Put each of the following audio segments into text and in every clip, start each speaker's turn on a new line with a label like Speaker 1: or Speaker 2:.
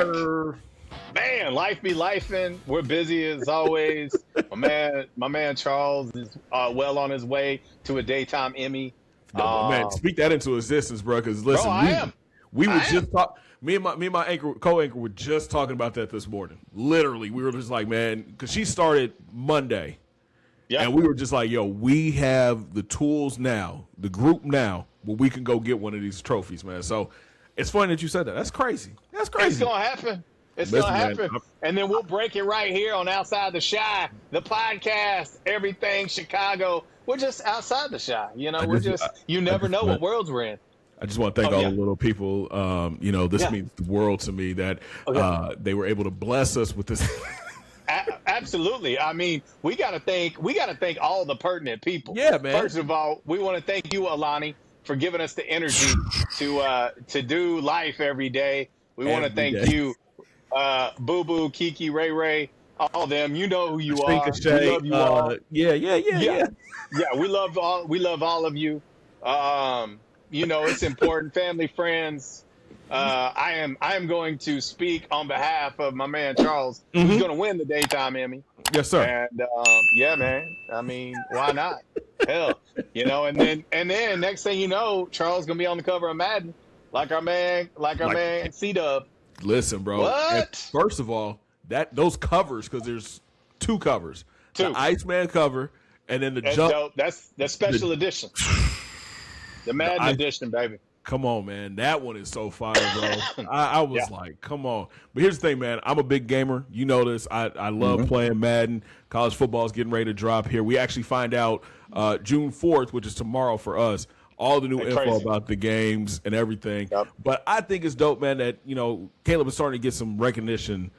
Speaker 1: back.
Speaker 2: sir.
Speaker 1: Man, life be lifing. We're busy as always. My man Charles is well on his way to a daytime Emmy.
Speaker 2: No, man, speak that into existence, bro. Because
Speaker 1: Bro,
Speaker 2: listen,
Speaker 1: I am.
Speaker 2: we were
Speaker 1: I am.
Speaker 2: just talk. Me and my co-anchor were just talking about that this morning. Literally, we were just like, man, because she started Monday,
Speaker 1: Yeah.
Speaker 2: and we were just like, yo, we have the tools now, the group now, where we can go get one of these trophies, man. So it's funny that you said that. That's crazy. That's crazy.
Speaker 1: It's gonna happen. It's
Speaker 2: Listen,
Speaker 1: gonna
Speaker 2: man,
Speaker 1: happen. And then we'll break it right here on Outside the Shy, the podcast, everything Chicago. We're just outside the Shy. You know, you never know what worlds we're in.
Speaker 2: I just want to thank all the little people. This means the world to me that they were able to bless us with this.
Speaker 1: Absolutely. I mean, we got to thank all the pertinent people.
Speaker 2: Yeah, man.
Speaker 1: First of all, we want to thank you, Alani, for giving us the energy to do life every day. We want to thank you, Boo Boo, Kiki, Ray Ray, all of them. You know who you are. We love you all.
Speaker 2: Yeah.
Speaker 1: Yeah, we love all of you. It's important. Family, friends. I am going to speak on behalf of my man Charles, who's going to win the daytime Emmy.
Speaker 2: Yes, sir.
Speaker 1: And yeah, man. I mean, why not? Hell, and then next thing you know, Charles gonna be on the cover of Madden, like our man C-Dub.
Speaker 2: Listen, bro.
Speaker 1: What?
Speaker 2: First of all, those covers, because there's two covers. The Iceman cover and then
Speaker 1: That's
Speaker 2: jump.
Speaker 1: dope. That's special edition. The Madden edition, baby.
Speaker 2: Come on, man. That one is so fire, bro. I was like, come on. But here's the thing, man. I'm a big gamer. You know this. I love playing Madden. College football is getting ready to drop here. We actually find out June 4th, which is tomorrow for us, all the new info about the games and everything. Yep. But I think it's dope, man, that, Caleb is starting to get some recognition,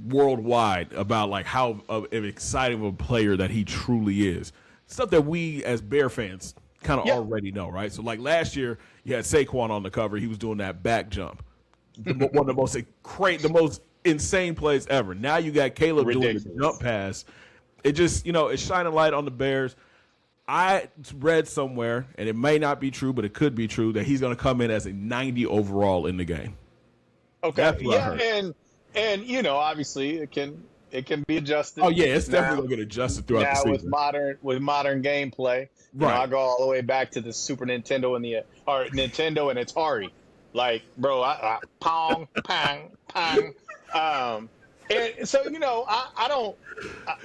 Speaker 2: worldwide about like how exciting of a player that he truly is. Stuff that we as Bear fans kind of already know, right? So like last year, you had Saquon on the cover. He was doing that back jump, one of the most insane plays ever. Now you got Caleb doing the jump pass. It just, it's shining light on the Bears. I read somewhere, and it may not be true, but it could be true, that he's going to come in as a 90 overall in the game.
Speaker 1: Okay. That's what I heard. And obviously it can be adjusted.
Speaker 2: Oh yeah, it's definitely going to get adjusted throughout the season.
Speaker 1: with modern gameplay. Right. I go all the way back to the Super Nintendo or Nintendo and Atari. Like, bro, I pong, pang, pang. And so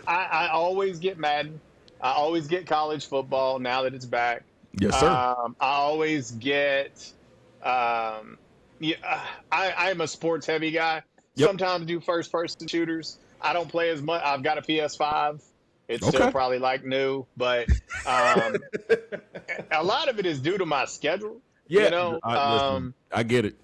Speaker 1: I always get Madden. I always get college football now that it's back.
Speaker 2: Yes, sir.
Speaker 1: I always get. I am a sports heavy guy. Yep. Sometimes do first person shooters. I don't play as much. I've got a PS5. It's still probably like new, but a lot of it is due to my schedule.
Speaker 2: Yeah, I get it.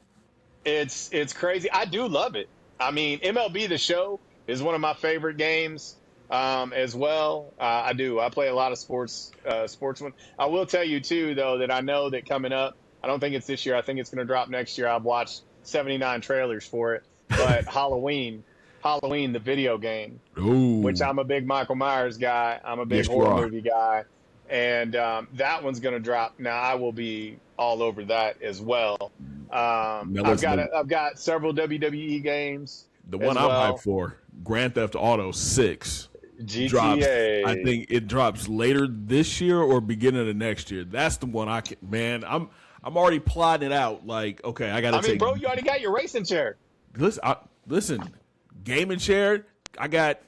Speaker 1: It's crazy. I do love it. I mean, MLB The Show is one of my favorite games as well. I do. I play a lot of sports one. I will tell you too, though, that I know that coming up, I don't think it's this year. I think it's going to drop next year. I've watched 79 trailers for it, but Halloween, the video game, which I'm a big Michael Myers guy. I'm a big horror movie guy. And that one's going to drop. Now, I will be all over that as well. I've got several WWE games.
Speaker 2: The one I'm hyped for, Grand Theft Auto 6.
Speaker 1: GTA.
Speaker 2: Drops, I think it drops later this year or beginning of next year. That's the one I'm already plotting it out. Like, okay, I got to take.
Speaker 1: Bro, you already got your racing chair.
Speaker 2: Listen, gaming chair. I got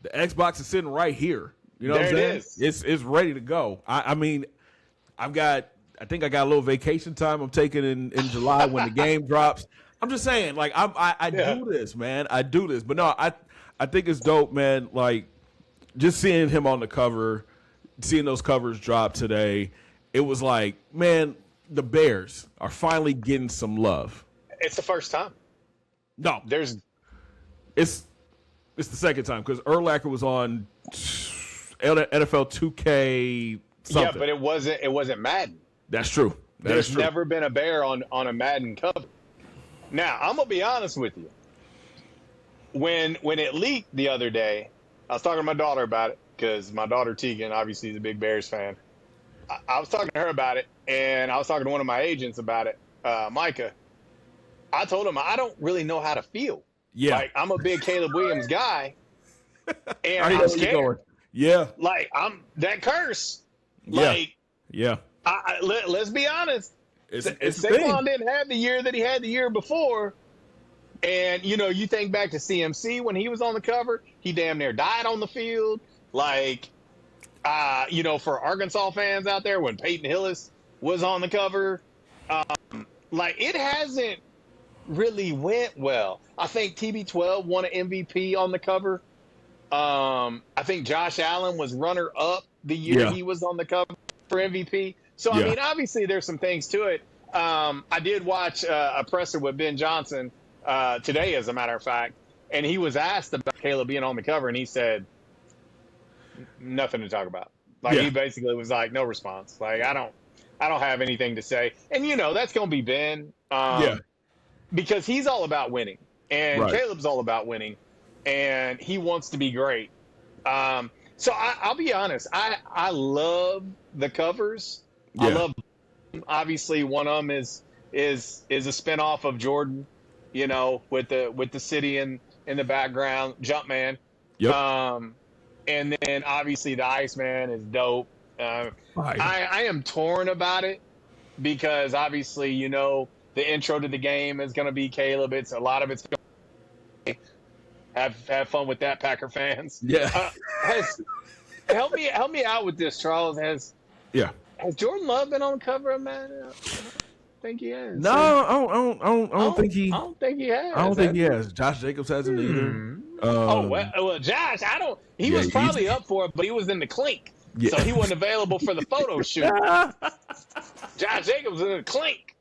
Speaker 2: the Xbox is sitting right here. You know what I'm saying? It's ready to go. I think I got a little vacation time I'm taking in July when the game drops. I'm just saying, like, I do this, man. I do this. But no, I think it's dope, man. Like, just seeing him on the cover, seeing those covers drop today, it was like, man, the Bears are finally getting some love.
Speaker 1: It's the first time.
Speaker 2: No. It's the second time because Urlacher was on NFL 2K something.
Speaker 1: Yeah, but it wasn't Madden.
Speaker 2: That's true.
Speaker 1: There's never been a Bear on a Madden cover. Now, I'm going to be honest with you. When it leaked the other day, I was talking to my daughter about it because my daughter Tegan obviously is a big Bears fan. I was talking to her about it, and I was talking to one of my agents about it, Micah. I told him I don't really know how to feel.
Speaker 2: Yeah.
Speaker 1: Like I'm a big Caleb Williams guy,
Speaker 2: I
Speaker 1: and
Speaker 2: already know
Speaker 1: I'm
Speaker 2: where you're going.
Speaker 1: scared.
Speaker 2: Yeah.
Speaker 1: Like I'm that curse.
Speaker 2: Yeah.
Speaker 1: Like
Speaker 2: Yeah.
Speaker 1: let's be honest.
Speaker 2: It's a thing.
Speaker 1: Saquon didn't have the year that he had the year before, and you think back to CMC when he was on the cover, he damn near died on the field. Like, for Arkansas fans out there, when Peyton Hillis was on the cover, like it hasn't really went well. I think TB12 won an MVP on the cover. I think Josh Allen was runner up the year
Speaker 2: Yeah.
Speaker 1: he was on the cover for MVP. So I
Speaker 2: Yeah.
Speaker 1: mean, obviously there's some things to it. I did watch a presser with Ben Johnson today, as a matter of fact, and he was asked about Caleb being on the cover, and he said nothing to talk about. Like
Speaker 2: Yeah.
Speaker 1: he basically was like, no response. Like I don't have anything to say. And that's going to be Ben,
Speaker 2: Yeah.
Speaker 1: because he's all about winning, and
Speaker 2: Right.
Speaker 1: Caleb's all about winning, and he wants to be great. So I'll be honest. I love the covers. I
Speaker 2: Yeah.
Speaker 1: love. Obviously, one of them is a spinoff of Jordan. With the city in the background, Jumpman.
Speaker 2: Yep.
Speaker 1: And then obviously the Iceman is dope.
Speaker 2: Right.
Speaker 1: I am torn about it because obviously the intro to the game is going to be Caleb. It's a lot of it's going to have fun with that, Packer fans.
Speaker 2: Yeah.
Speaker 1: Help me out with this, Charles. Has Jordan Love been on the cover of Madden? I think he has.
Speaker 2: No, I don't think he.
Speaker 1: I don't think he has.
Speaker 2: I don't think he has. Josh Jacobs hasn't either.
Speaker 1: Well, Josh, I don't. He was probably up for it, but he was in the clink, so he wasn't available for the photo shoot. Josh Jacobs was in the clink.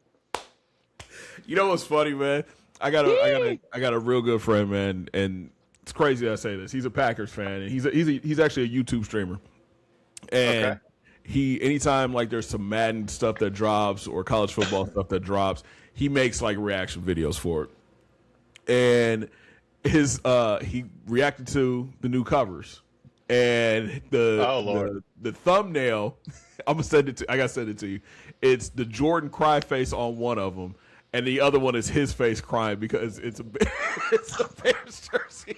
Speaker 2: You know what's funny, man? I got a real good friend, man, and it's crazy that I say this. He's a Packers fan, and he's actually a YouTube streamer, and he anytime like there's some Madden stuff that drops or college football stuff that drops, he makes like reaction videos for it, and he reacted to the new covers, and the thumbnail. I gotta send it to you. It's the Jordan cry face on one of them, and the other one is his face crying because it's a Bears jersey.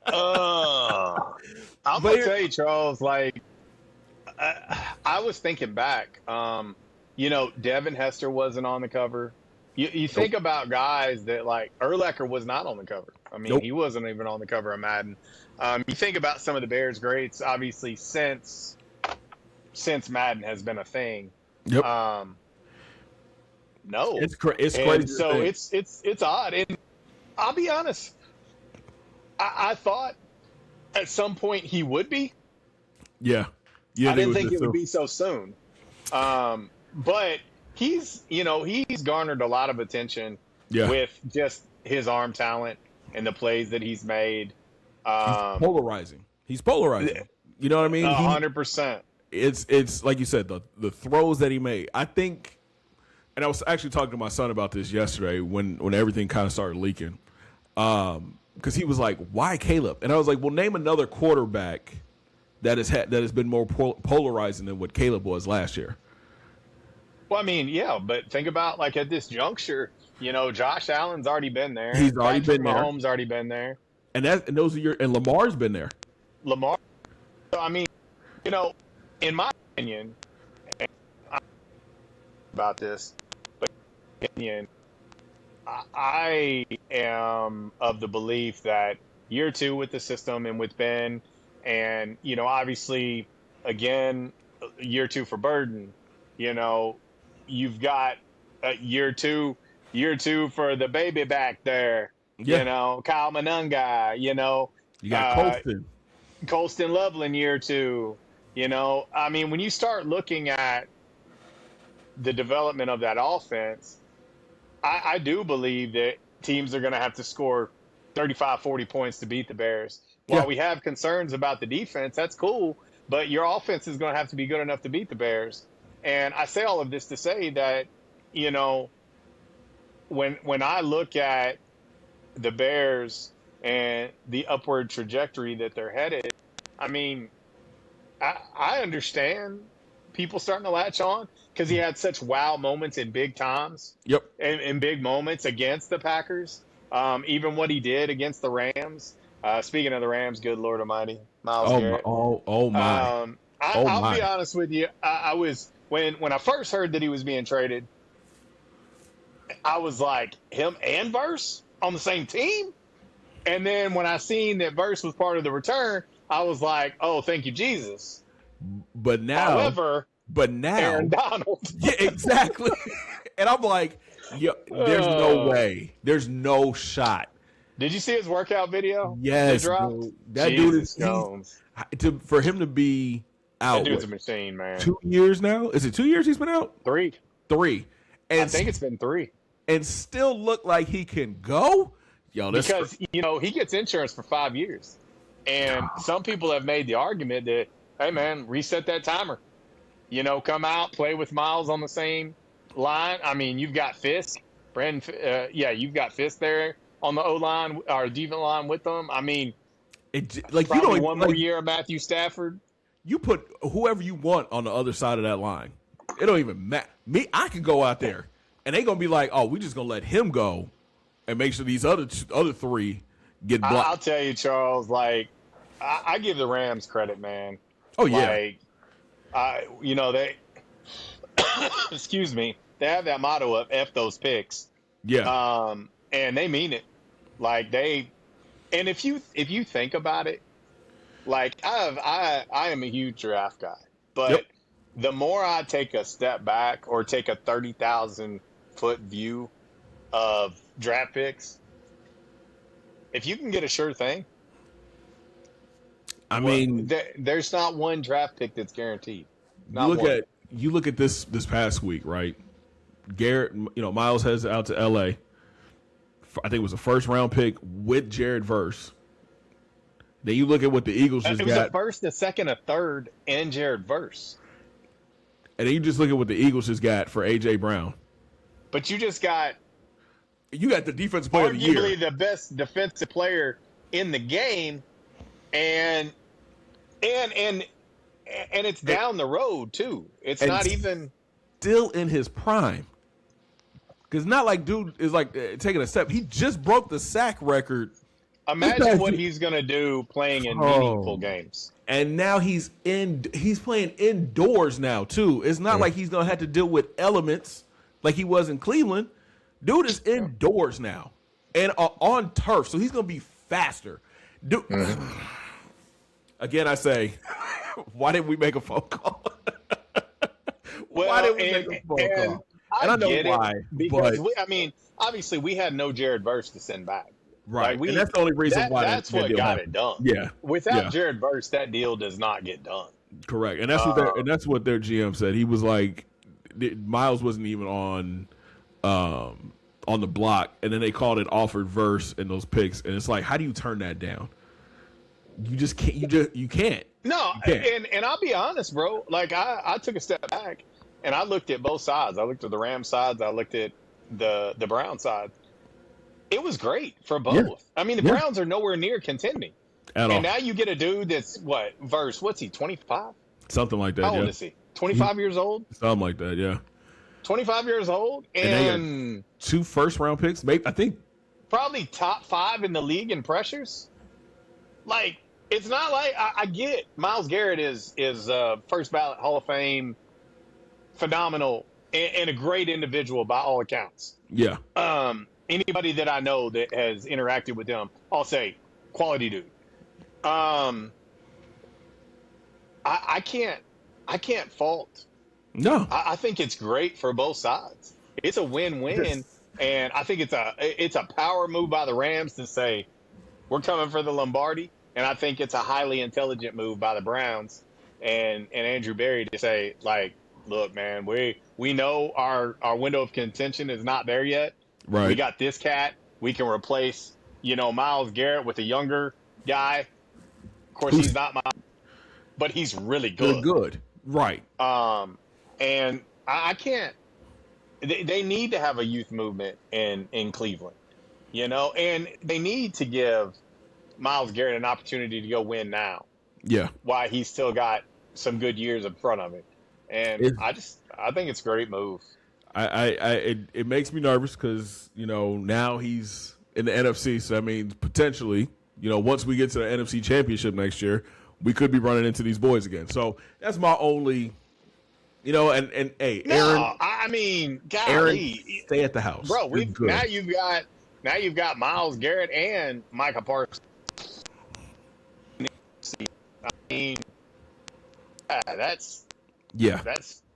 Speaker 1: I'm gonna tell you, Charles. Like, I was thinking back. Devin Hester wasn't on the cover. You think about guys that like Urlacher was not on the cover. I mean, he wasn't even on the cover of Madden. You think about some of the Bears greats, obviously since Madden has been a thing.
Speaker 2: Yep.
Speaker 1: No,
Speaker 2: it's crazy.
Speaker 1: So it's odd. And I'll be honest. I thought at some point he would be.
Speaker 2: Yeah.
Speaker 1: I didn't think it would be so soon. But he's garnered a lot of attention with just his arm talent and the plays that he's made.
Speaker 2: He's polarizing. You know what I mean?
Speaker 1: 100%.
Speaker 2: It's like you said, the throws that he made. I think, and I was actually talking to my son about this yesterday when everything kind of started leaking. Because he was like, "Why Caleb?" And I was like, "Well, name another quarterback that has been more polarizing than what Caleb was last year."
Speaker 1: Well, I mean, yeah, but think about like at this juncture, Josh Allen's already been there.
Speaker 2: He's already been there.
Speaker 1: Mahomes already been there.
Speaker 2: And those are and Lamar's been there.
Speaker 1: Lamar. So, I mean, in my opinion, and I'm about this, but in my opinion, I am of the belief that year two with the system and with Ben, and obviously, again, year two for Burden. You've got year two for the baby back there.
Speaker 2: Yeah.
Speaker 1: Kyle Manunga.
Speaker 2: You got
Speaker 1: Colston Loveland year two. I mean, when you start looking at the development of that offense, I do believe that teams are going to have to score 35, 40 points to beat the Bears. While we have concerns about the defense, that's cool, but your offense is going to have to be good enough to beat the Bears. And I say all of this to say that, when I look at the Bears and the upward trajectory that they're headed, I mean, I understand people starting to latch on because he had such wow moments in big times
Speaker 2: Yep.
Speaker 1: and in big moments against the Packers. Even what he did against the Rams. Speaking of the Rams, good Lord Almighty, Miles
Speaker 2: Oh my.
Speaker 1: Garrett.
Speaker 2: Oh my. Oh
Speaker 1: I'll be
Speaker 2: my.
Speaker 1: honest with you. I was when I first heard that he was being traded, I was like, him and Verse on the same team. And then when I seen that Verse was part of the return, I was like, oh, thank you, Jesus.
Speaker 2: But now.
Speaker 1: However,
Speaker 2: But now.
Speaker 1: Aaron Donald.
Speaker 2: Yeah, exactly. And I'm like, yeah, there's no
Speaker 1: Uh,
Speaker 2: way. There's no shot.
Speaker 1: did you see his workout video that
Speaker 2: Yes,
Speaker 1: dropped?
Speaker 2: dude. That dude
Speaker 1: Jesus
Speaker 2: is
Speaker 1: Jones.
Speaker 2: for him to be
Speaker 1: That
Speaker 2: out
Speaker 1: dude's a
Speaker 2: what,
Speaker 1: machine, man.
Speaker 2: 2 years now? Is it 2 years he's been out?
Speaker 1: 3.
Speaker 2: 3.
Speaker 1: I
Speaker 2: And
Speaker 1: think it's been 3.
Speaker 2: and still look like he can go? Yo, that's
Speaker 1: Because, he gets insurance for 5 years. And some people have made the argument that, hey, man, reset that timer. Come out, play with Miles on the same line. I mean, you've got Fisk. You've got Fisk there on the O-line or defensive line with them. I mean,
Speaker 2: like you
Speaker 1: probably
Speaker 2: don't
Speaker 1: one more year of Matthew Stafford.
Speaker 2: You put whoever you want on the other side of that line. It don't even matter. I can go out there, and they gonna be like, "Oh, we just gonna let him go, and make sure these other 3 get blocked."
Speaker 1: I'll tell you, Charles. Like, I give the Rams credit, man.
Speaker 2: Oh yeah.
Speaker 1: They excuse me. They have that motto of "F those picks."
Speaker 2: Yeah.
Speaker 1: And they mean it. Like and if you think about it, like I am a huge draft guy, but
Speaker 2: Yep.
Speaker 1: the more I take a step back or take a 30,000-foot view of draft picks, if you can get a sure thing,
Speaker 2: I mean,
Speaker 1: there's not one draft pick that's guaranteed. Not
Speaker 2: you look at this past week, right? Garrett, Miles heads out to L.A. I think it was a first-round pick with Jared Verse. Then you look at what the Eagles just got.
Speaker 1: It was a first, a second, a third, and Jared Verse.
Speaker 2: And then you just look at what the Eagles just got for A.J. Brown.
Speaker 1: But you just got...
Speaker 2: You got the defensive player of the year.
Speaker 1: Arguably the best defensive player in the game, and it's down the road, too. It's not even...
Speaker 2: Still in his prime. Because not like dude is like taking a step. He just broke the sack record.
Speaker 1: Imagine what he's going to do playing in meaningful games.
Speaker 2: And now he's playing indoors now, too. It's not like he's going to have to deal with elements like he was in Cleveland. Dude is indoors now and on turf, so he's going to be faster. Dude, again, I say, why didn't we make a phone call? Why didn't we make a phone call? And I know why.
Speaker 1: Because, obviously we had no Jared Verse to send back.
Speaker 2: Right. And that's the only reason why
Speaker 1: that's what got it done.
Speaker 2: Yeah.
Speaker 1: Without Jared Verse, that deal does not get done.
Speaker 2: Correct. And that's what their GM said. He was like, Miles wasn't even on the block, and then they called it offered Verse in those picks, and it's like, how do you turn that down? You just can't. You can't.
Speaker 1: No, and I'll be honest, bro. Like I took a step back and I looked at both sides. I looked at the Rams sides. I looked at the Brown side. It was great for both.
Speaker 2: Yeah.
Speaker 1: I mean, the Browns are nowhere near contending.
Speaker 2: At all.
Speaker 1: And now you get a dude that's Verse? What's he? 25?
Speaker 2: Something like that.
Speaker 1: How old is he? 25 years old?
Speaker 2: Something like that. Yeah.
Speaker 1: 25 years old, and
Speaker 2: 2 first-round picks. Maybe I think
Speaker 1: probably top 5 in the league in pressures. Like, it's not like I get Myles Garrett is first ballot Hall of Fame, phenomenal, and a great individual by all accounts.
Speaker 2: Yeah.
Speaker 1: Anybody that I know that has interacted with him, I'll say quality dude. I can't fault.
Speaker 2: No.
Speaker 1: I think it's great for both sides. It's a win-win, and I think it's a power move by the Rams to say we're coming for the Lombardi, and I think it's a highly intelligent move by the Browns and Andrew Berry to say, like, look, man, we know our window of contention is not there yet.
Speaker 2: Right.
Speaker 1: We got this cat. We can replace, Myles Garrett with a younger guy. Of course, he's not but he's really good.
Speaker 2: Really good. Right.
Speaker 1: And I can't. They need to have a youth movement in Cleveland, and they need to give Myles Garrett an opportunity to go win now.
Speaker 2: Yeah.
Speaker 1: Why he's still got some good years in front of him. And
Speaker 2: It,
Speaker 1: I think it's a great move.
Speaker 2: it makes me nervous because now he's in the NFC, so that means potentially once we get to the NFC Championship next year, we could be running into these boys again. So that's my only, and hey,
Speaker 1: No, I mean,
Speaker 2: Aaron,
Speaker 1: golly,
Speaker 2: stay at the house.
Speaker 1: bro.
Speaker 2: You're
Speaker 1: We've
Speaker 2: good.
Speaker 1: now you've got Miles Garrett and Micah Parsons. I mean, that's
Speaker 2: Yeah,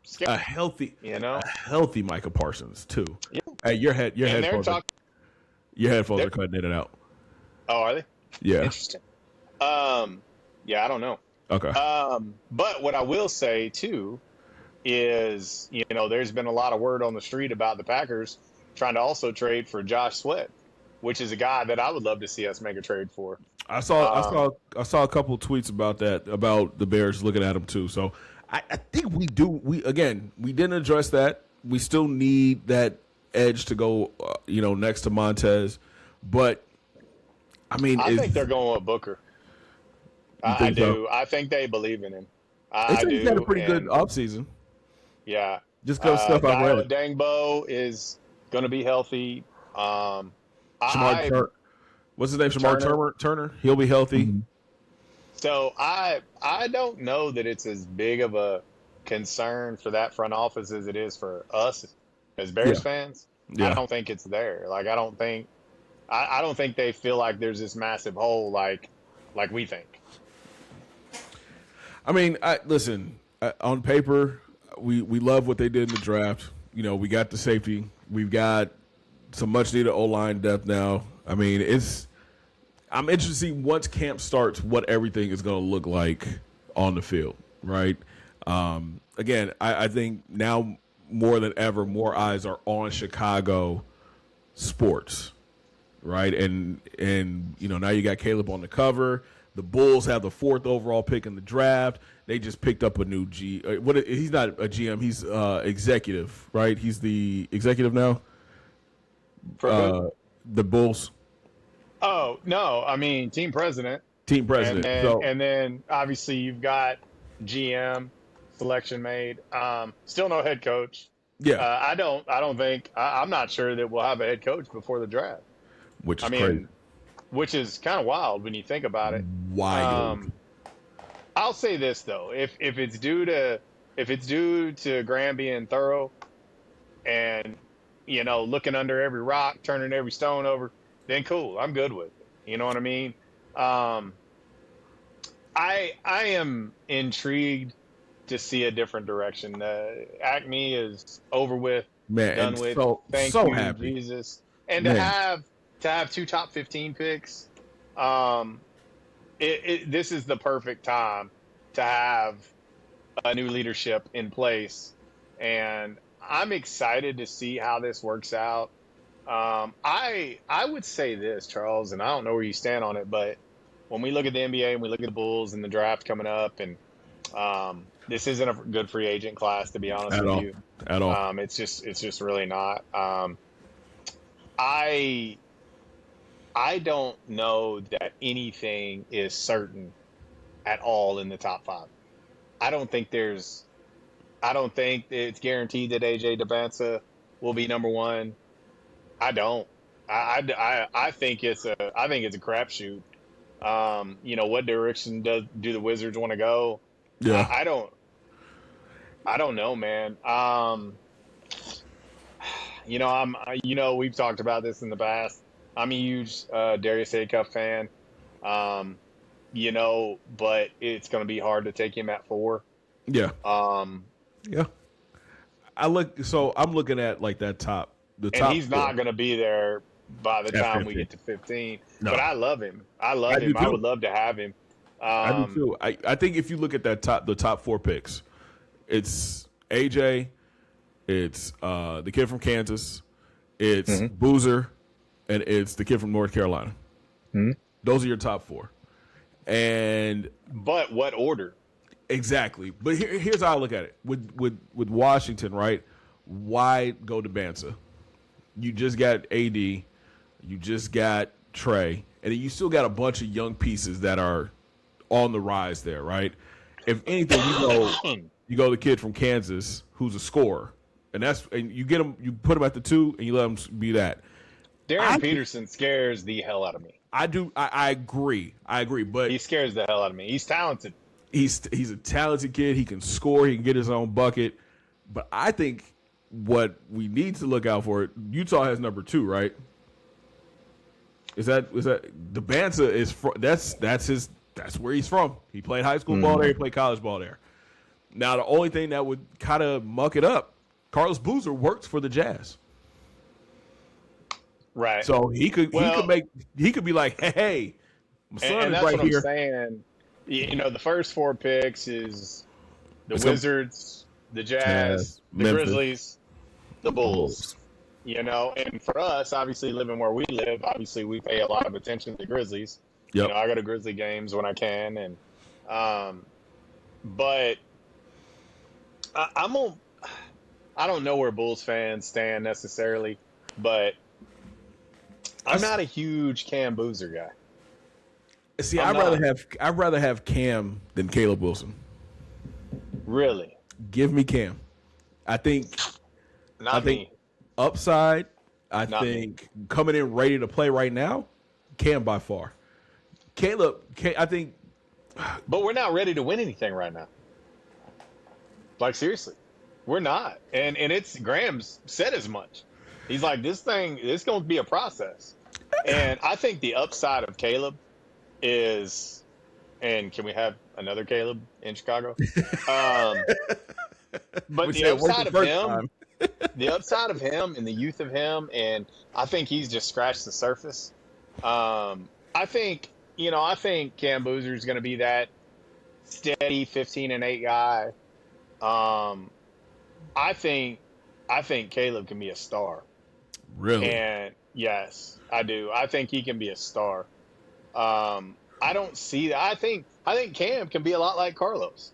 Speaker 1: scary,
Speaker 2: a healthy,
Speaker 1: you know.
Speaker 2: a healthy Micah Parsons too.
Speaker 1: Yeah.
Speaker 2: Hey, your
Speaker 1: And they're
Speaker 2: headphones,
Speaker 1: talking.
Speaker 2: your headphones are cutting in and out.
Speaker 1: Oh, are they?
Speaker 2: Yeah.
Speaker 1: Interesting. Yeah, I don't know.
Speaker 2: Okay.
Speaker 1: But what I will say too is, there's been a lot of word on the street about the Packers trying to also trade for Josh Sweat, which is a guy that I would love to see us make a trade for.
Speaker 2: I saw a couple of tweets about that, about the Bears looking at him too. So I think we do. We didn't address that. We still need that edge to go, next to Montez. But I mean,
Speaker 1: I think they're going with Booker. I do.
Speaker 2: So?
Speaker 1: I think they believe in him.
Speaker 2: I do. He's had a pretty good
Speaker 1: and,
Speaker 2: offseason.
Speaker 1: Yeah.
Speaker 2: Just because stuff I've read.
Speaker 1: Dangbo is going to be healthy.
Speaker 2: What's his name? Shamar Turner. He'll be healthy. Mm-hmm.
Speaker 1: So I don't know that it's as big of a concern for that front office as it is for us as Bears fans. Yeah. I don't think it's there. Like I don't think they feel like there's this massive hole like we think.
Speaker 2: I mean, listen, on paper, we love what they did in the draft. We got the safety. We've got some much needed O-line depth now. I mean, I'm interested to see once camp starts what everything is going to look like on the field, right? Again, I think now more than ever, more eyes are on Chicago sports, right? And now you got Caleb on the cover. The Bulls have the 4th overall pick in the draft. They just picked up a new he's not a GM. He's executive, right? He's the executive now. The Bulls.
Speaker 1: Oh no! I mean, team president. And then obviously you've got GM selection made. Still no head coach.
Speaker 2: Yeah.
Speaker 1: I don't think. I'm not sure that we'll have a head coach before the draft.
Speaker 2: Which is crazy.
Speaker 1: Which is kind of wild when you think about it.
Speaker 2: Wild.
Speaker 1: I'll say this though: if it's due to Graham being thorough, and looking under every rock, turning every stone over, then cool. I'm good with it. You know what I mean? I am intrigued to see a different direction. Acme is over with,
Speaker 2: man,
Speaker 1: done with. Thank you, happy. Jesus. And man. to have 2 top 15 picks, this is the perfect time to have a new leadership in place, and I'm excited to see how this works out. I would say this, Charles, and I don't know where you stand on it, but when we look at the NBA and we look at the Bulls and the draft coming up, and this isn't a good free agent class, to be honest with you.
Speaker 2: At all.
Speaker 1: It's just really not. I don't know that anything is certain at all in the top 5. I don't think it's guaranteed that AJ Debinsa will be number 1. I don't. I think it's a crapshoot. What direction do the Wizards want to go?
Speaker 2: Yeah.
Speaker 1: I don't know, man. We've talked about this in the past. I'm a huge Darius Acuff fan. But it's going to be hard to take him at 4.
Speaker 2: Yeah. Yeah. I'm looking at like that top.
Speaker 1: And he's not going to be there by the time we get to 15. No. But I love him. I him. I would love to have him.
Speaker 2: I do too. I think if you look at the top 4 picks, it's AJ, it's the kid from Kansas, it's Boozer, and it's the kid from North Carolina. Mm-hmm. Those are your top 4.
Speaker 1: But what order?
Speaker 2: Exactly. But here's how I look at it. With Washington, right? Why go to Bansa? You just got AD, you just got Trey, and then you still got a bunch of young pieces that are on the rise there, right? if anything, you go the kid from Kansas who's a scorer, and you get him, you put him at the 2, and you let him be that.
Speaker 1: Darren Peterson scares the hell out of me.
Speaker 2: I do. I agree. But
Speaker 1: he scares the hell out of me. He's talented.
Speaker 2: He's a talented kid. He can score. He can get his own bucket. But I think what we need to look out for, Utah has number 2, right? Is that the Bansa is that's where he's from. He played high school ball there. He played college ball there. Now the only thing that would kind of muck it up, Carlos Boozer works for the Jazz.
Speaker 1: Right.
Speaker 2: So he could be like, hey, my son
Speaker 1: and
Speaker 2: is
Speaker 1: that's
Speaker 2: right
Speaker 1: what
Speaker 2: here.
Speaker 1: I'm saying. You know, the first 4 picks is the Wizards, the Jazz, the
Speaker 2: Memphis,
Speaker 1: Grizzlies, the Bulls. You know, and for us, obviously living where we live, obviously we pay a lot of attention to the Grizzlies. Yep. You know, I go to Grizzly games when I can, and but I don't know where Bulls fans stand necessarily, but I'm not a huge Cam Boozer guy.
Speaker 2: See, I'd rather have Cam than Caleb Wilson.
Speaker 1: Really?
Speaker 2: Give me Cam. I think upside. I think coming in ready to play right now, Cam by far. Caleb, I think.
Speaker 1: But we're not ready to win anything right now. Like, seriously, we're not. And it's Graham's said as much. He's like, it's going to be a process. And I think the upside of Caleb is, and can we have another Caleb in Chicago? But the upside of him, the upside of him and the youth of him, and I think he's just scratched the surface. I think Cam Boozer is going to be that steady 15-8 guy. I think Caleb can be a star.
Speaker 2: Really?
Speaker 1: And yes, I do. I think he can be a star. I don't see that. I think Cam can be a lot like Carlos.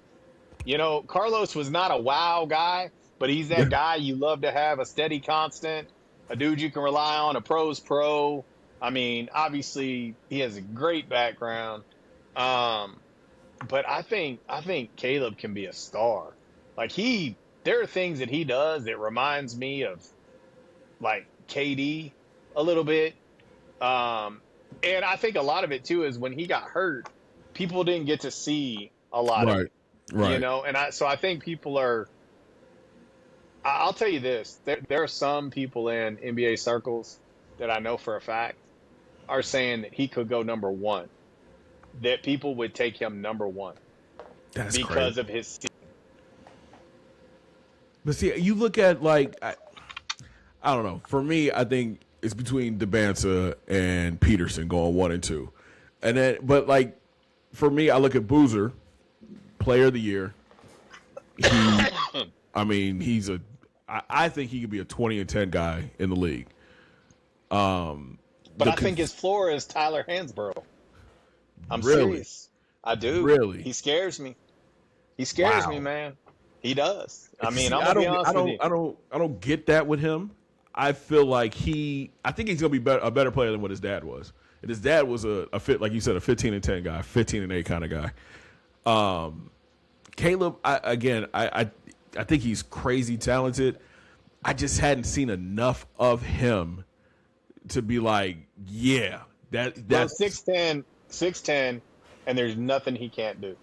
Speaker 1: You know, Carlos was not a wow guy, but he's that guy you love to have, a steady constant, a dude you can rely on, a pro's pro. I mean, obviously he has a great background. But I think Caleb can be a star. Like there are things that he does that reminds me of like KD a little bit. And I think a lot of it too is when he got hurt, people didn't get to see a lot of it. Right. You know, and I think people are. I'll tell you this: there are some people in NBA circles that I know for a fact are saying that he could go number 1. That people would take him number 1 because of his season.
Speaker 2: But see, you look at like I don't know. For me, I think it's between Debansa and Peterson going 1 and 2, and then but like for me, I look at Boozer, Player of the Year. I think he could be a 20-10 guy in the league.
Speaker 1: But I think his floor is Tyler Hansborough. I'm serious. I do.
Speaker 2: Really?
Speaker 1: He scares me. He scares me, man. He does. I mean, I'm gonna be honest with you.
Speaker 2: I don't get that with him. I feel like I think he's gonna be a better player than what his dad was. And his dad was a fit, like you said, a 15-10 guy, 15-8 kind of guy. Caleb, I think he's crazy talented. I just hadn't seen enough of him to be like, yeah, that's
Speaker 1: 6'10", and there's nothing he can't do.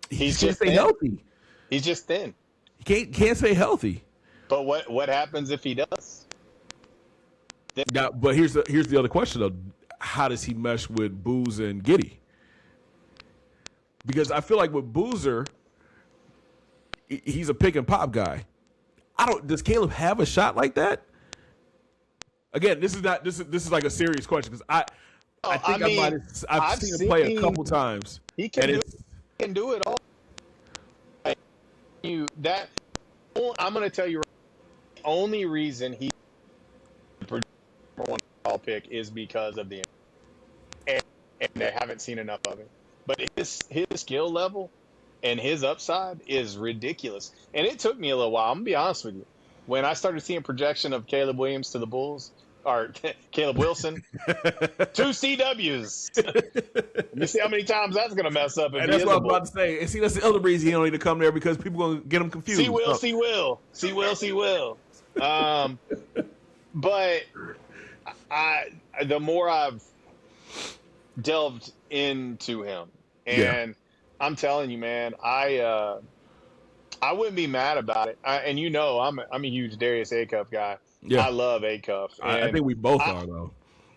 Speaker 2: He's just stay healthy.
Speaker 1: He's just thin.
Speaker 2: He can't stay healthy.
Speaker 1: But what happens if he does?
Speaker 2: Now, but here's the other question though: how does he mesh with Booz and Giddey? Because I feel like with Boozer, he's a pick and pop guy. Does Caleb have a shot like that? Again, this is like a serious question because I've seen him play a couple times.
Speaker 1: He can do it all. I'm going to tell you, the only reason he number 1 overall pick is because of the and they haven't seen enough of him. But his skill level and his upside is ridiculous. And it took me a little while. I'm going to be honest with you. When I started seeing projection of Caleb Williams to the Bulls, or Caleb Wilson. 2 CWs. You see how many times that's going to mess up if
Speaker 2: And
Speaker 1: he
Speaker 2: that's
Speaker 1: is
Speaker 2: what
Speaker 1: a
Speaker 2: I'm about
Speaker 1: bull.
Speaker 2: to say. And see, that's the other reason he don't need to come there because people going to get him confused.
Speaker 1: See Will, see Will, see Will, see Will. But the more I've delved into him, and I'm telling you, man, I wouldn't be mad about it. And I'm a huge Darius Acuff guy.
Speaker 2: Yeah.
Speaker 1: I love Acuff,
Speaker 2: I
Speaker 1: and
Speaker 2: think we both
Speaker 1: I,
Speaker 2: are, though.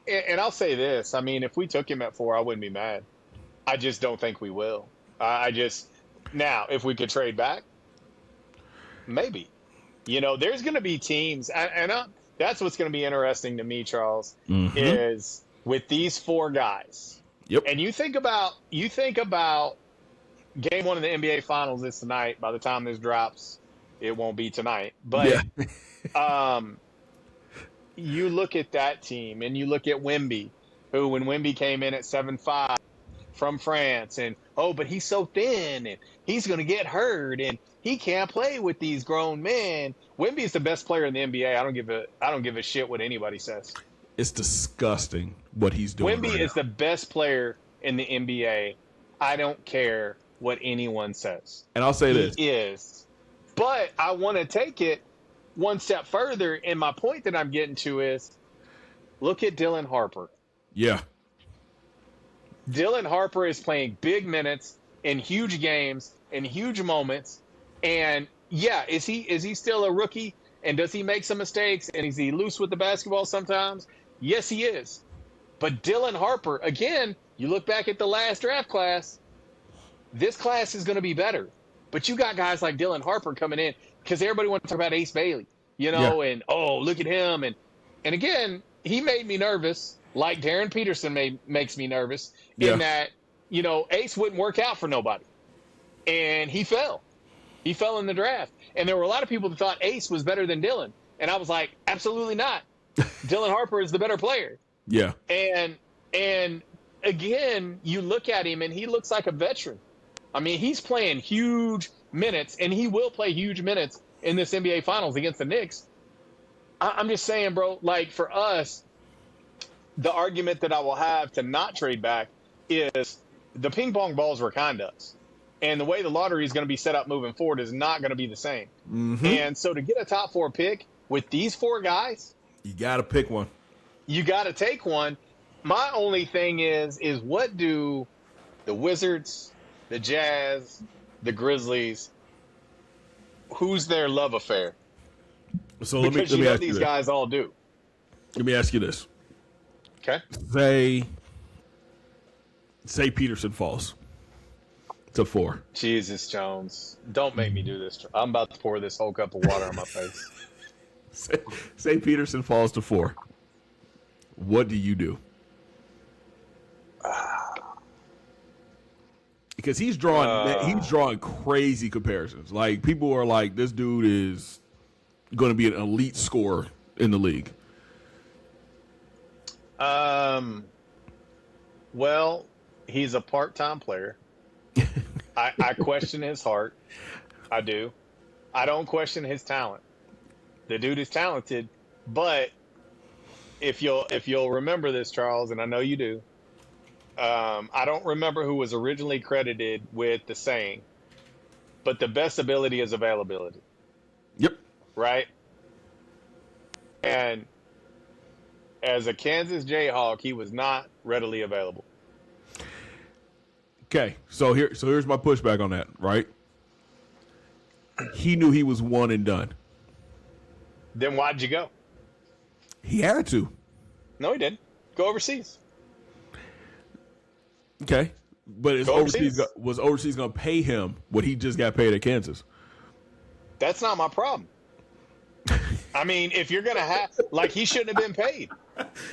Speaker 1: and I'll say this. I mean, if we took him at 4, I wouldn't be mad. I just don't think we will. I just now, if we could trade back, maybe. There's going to be teams, that's what's going to be interesting to me, Charles, is with these 4 guys.
Speaker 2: Yep.
Speaker 1: And you think about game 1 of the NBA Finals is tonight. By the time this drops, it won't be tonight. But you look at that team, and you look at Wemby, who, when Wemby came in at 7'5" from France, and but he's so thin, and he's going to get hurt, and he can't play with these grown men. Wemby is the best player in the NBA. I don't give a shit what anybody says.
Speaker 2: It's disgusting what he's doing.
Speaker 1: Wemby is the best player in the NBA. I don't care what anyone says.
Speaker 2: And I'll say this.
Speaker 1: He is. But I want to take it one step further, and my point that I'm getting to is, look at Dylan Harper.
Speaker 2: Yeah.
Speaker 1: Dylan Harper is playing big minutes in huge games, in huge moments. And is he still a rookie? And does he make some mistakes? And is he loose with the basketball sometimes? Yes, he is. But Dylan Harper, again, you look back at the last draft class, this class is going to be better. But you got guys like Dylan Harper coming in, because everybody wants to talk about Ace Bailey, and look at him. And again, he made me nervous, like Darren Peterson makes me nervous, in that, Ace wouldn't work out for nobody. And he fell. He fell in the draft. And there were a lot of people that thought Ace was better than Dylan. And I was like, absolutely not. Dylan Harper is the better player.
Speaker 2: Yeah.
Speaker 1: And again, you look at him, and he looks like a veteran. I mean, he's playing huge minutes, and he will play huge minutes in this NBA Finals against the Knicks. I'm just saying, bro, like, for us, the argument that I will have to not trade back is the ping pong balls were conducts. And the way the lottery is going to be set up moving forward is not going to be the same. And so to get a top 4 pick with these 4 guys,
Speaker 2: you got to pick one.
Speaker 1: You got to take one. My only thing is what do the Wizards, the Jazz, the Grizzlies, who's their love affair?
Speaker 2: So
Speaker 1: because
Speaker 2: let me ask
Speaker 1: these
Speaker 2: you
Speaker 1: guys all do.
Speaker 2: Let me ask you this.
Speaker 1: Okay.
Speaker 2: Say Peterson falls to 4.
Speaker 1: Jesus, Jones. Don't make me do this. I'm about to pour this whole cup of water on my face.
Speaker 2: Say Peterson falls to 4. What do you do? Because he's drawing crazy comparisons. Like, people are like, this dude is going to be an elite scorer in the league.
Speaker 1: Well, he's a part-time player. I question his heart. I do. I don't question his talent. The dude is talented, but if you'll remember this, Charles, and I know you do, I don't remember who was originally credited with the saying, but the best ability is availability.
Speaker 2: Yep.
Speaker 1: Right? And as a Kansas Jayhawk, he was not readily available.
Speaker 2: Okay, so here's my pushback on that, right? He knew he was one and done.
Speaker 1: Then why'd you go?
Speaker 2: He had to.
Speaker 1: No, he didn't. Go overseas.
Speaker 2: Okay, but was overseas going to pay him what he just got paid at Kansas?
Speaker 1: That's not my problem. I mean, if you're going to have, like, he shouldn't have been paid.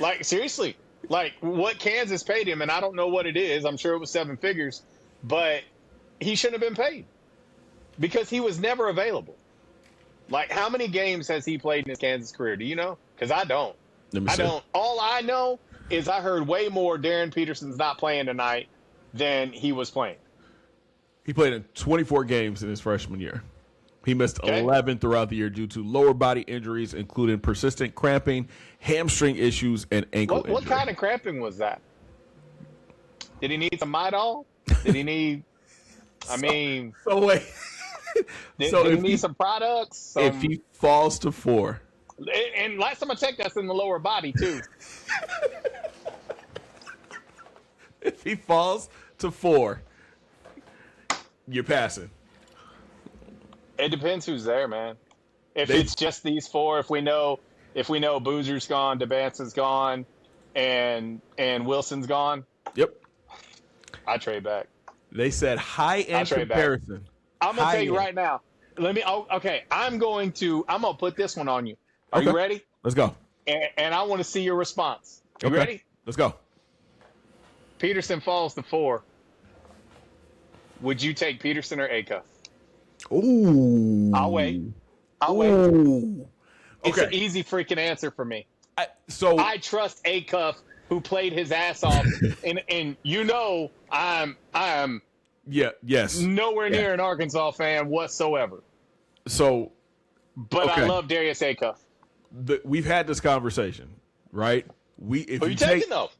Speaker 1: Like, seriously. Like, what Kansas paid him, and I don't know what it is. I'm sure it was 7 figures. But he shouldn't have been paid because he was never available. Like, how many games has he played in his Kansas career? Do you know? Because I don't. I don't. All I know is I heard way more Darren Peterson's not playing tonight than he was playing.
Speaker 2: He played in 24 games in his freshman year. He missed
Speaker 1: Okay.
Speaker 2: 11 throughout the year due to lower body injuries, including persistent cramping, hamstring issues, and ankle
Speaker 1: What
Speaker 2: injury.
Speaker 1: kind of cramping was that? Did he need some Midol? Did he need? I mean,
Speaker 2: So wait.
Speaker 1: did he need some products?
Speaker 2: If he falls to 4,
Speaker 1: And last time I checked, that's in the lower body too.
Speaker 2: if he falls to 4, you're passing.
Speaker 1: It depends who's there, man. If it's just these 4, if we know Boozer's gone, DeBanson's gone, and Wilson's gone,
Speaker 2: Yep.
Speaker 1: I trade back.
Speaker 2: They said high end comparison.
Speaker 1: I'm gonna tell you right now. Okay. I'm gonna put this one on you. Are you ready?
Speaker 2: Let's go.
Speaker 1: And I want to see your response. You ready?
Speaker 2: Let's go.
Speaker 1: Peterson falls to 4. Would you take Peterson or Acuff?
Speaker 2: Ooh.
Speaker 1: I'll wait.
Speaker 2: Ooh.
Speaker 1: It's
Speaker 2: Okay.
Speaker 1: an easy freaking answer for me.
Speaker 2: So
Speaker 1: I trust Acuff, who played his ass off, and I'm
Speaker 2: yes.
Speaker 1: nowhere near an Arkansas fan whatsoever.
Speaker 2: So,
Speaker 1: but I love Darius Acuff.
Speaker 2: We've had this conversation, right?
Speaker 1: Who you taking though?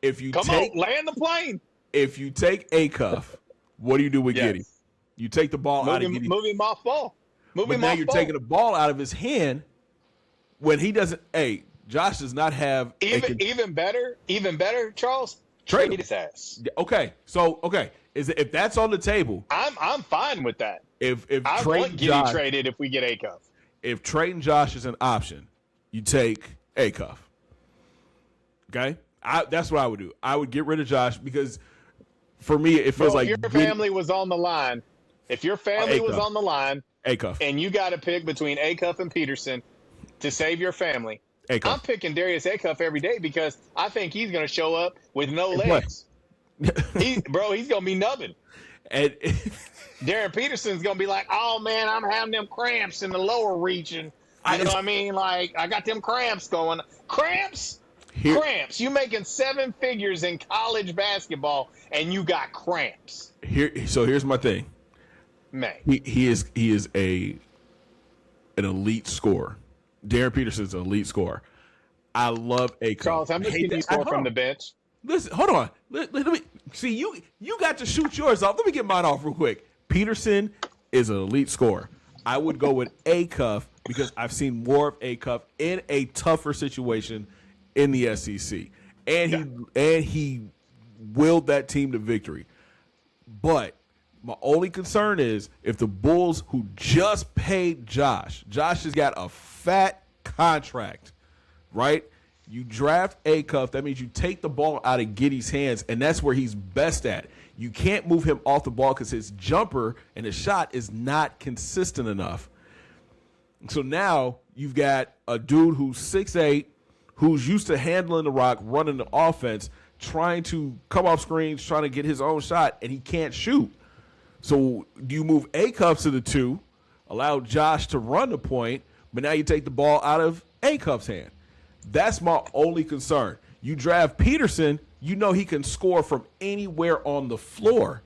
Speaker 2: If you
Speaker 1: Come on, land the plane.
Speaker 2: If you take Acuff, what do you do with Giddey? You take the ball out of Giddey.
Speaker 1: Move him off ball.
Speaker 2: But now you're taking the ball out of his hand when he doesn't. Hey, Josh does not have
Speaker 1: even better, Charles.
Speaker 2: Trade
Speaker 1: his ass.
Speaker 2: Okay, so if that's on the table,
Speaker 1: I'm fine with that.
Speaker 2: If
Speaker 1: I want Giddey traded if we get Acuff.
Speaker 2: If trading Josh is an option, you take Acuff. Okay, that's what I would do. I would get rid of Josh because for me it feels like
Speaker 1: if your family was on the line. If your family was on the line,
Speaker 2: Acuff,
Speaker 1: and you got to pick between Acuff and Peterson to save your family,
Speaker 2: Acuff.
Speaker 1: I'm picking Darius Acuff every day because I think he's going to show up with no legs. He's going to be nubbing.
Speaker 2: And
Speaker 1: Darren Peterson's going to be like, oh, man, I'm having them cramps in the lower region. You know what I mean? Like, I got them cramps going. Cramps? Cramps. You making 7 figures in college basketball, and you got cramps.
Speaker 2: So here's my thing.
Speaker 1: Man.
Speaker 2: He is an elite scorer. Darren Peterson's an elite scorer. I love Acuff.
Speaker 1: Charles, how much can you score from the bench?
Speaker 2: Listen, hold on. Let me see. You got to shoot yours off. Let me get mine off real quick. Peterson is an elite scorer. I would go with Acuff because I've seen more of Acuff in a tougher situation in the SEC, and he willed that team to victory. But my only concern is if the Bulls, who just paid Josh has got a fat contract, right? You draft Acuff, that means you take the ball out of Giddey's hands, and that's where he's best at. You can't move him off the ball because his jumper and his shot is not consistent enough. So now you've got a dude who's 6'8", who's used to handling the rock, running the offense, trying to come off screens, trying to get his own shot, and he can't shoot. So do you move Acuff to the 2, allow Josh to run the point, but now you take the ball out of Acuff's hand? That's my only concern. You draft Peterson, you know he can score from anywhere on the floor,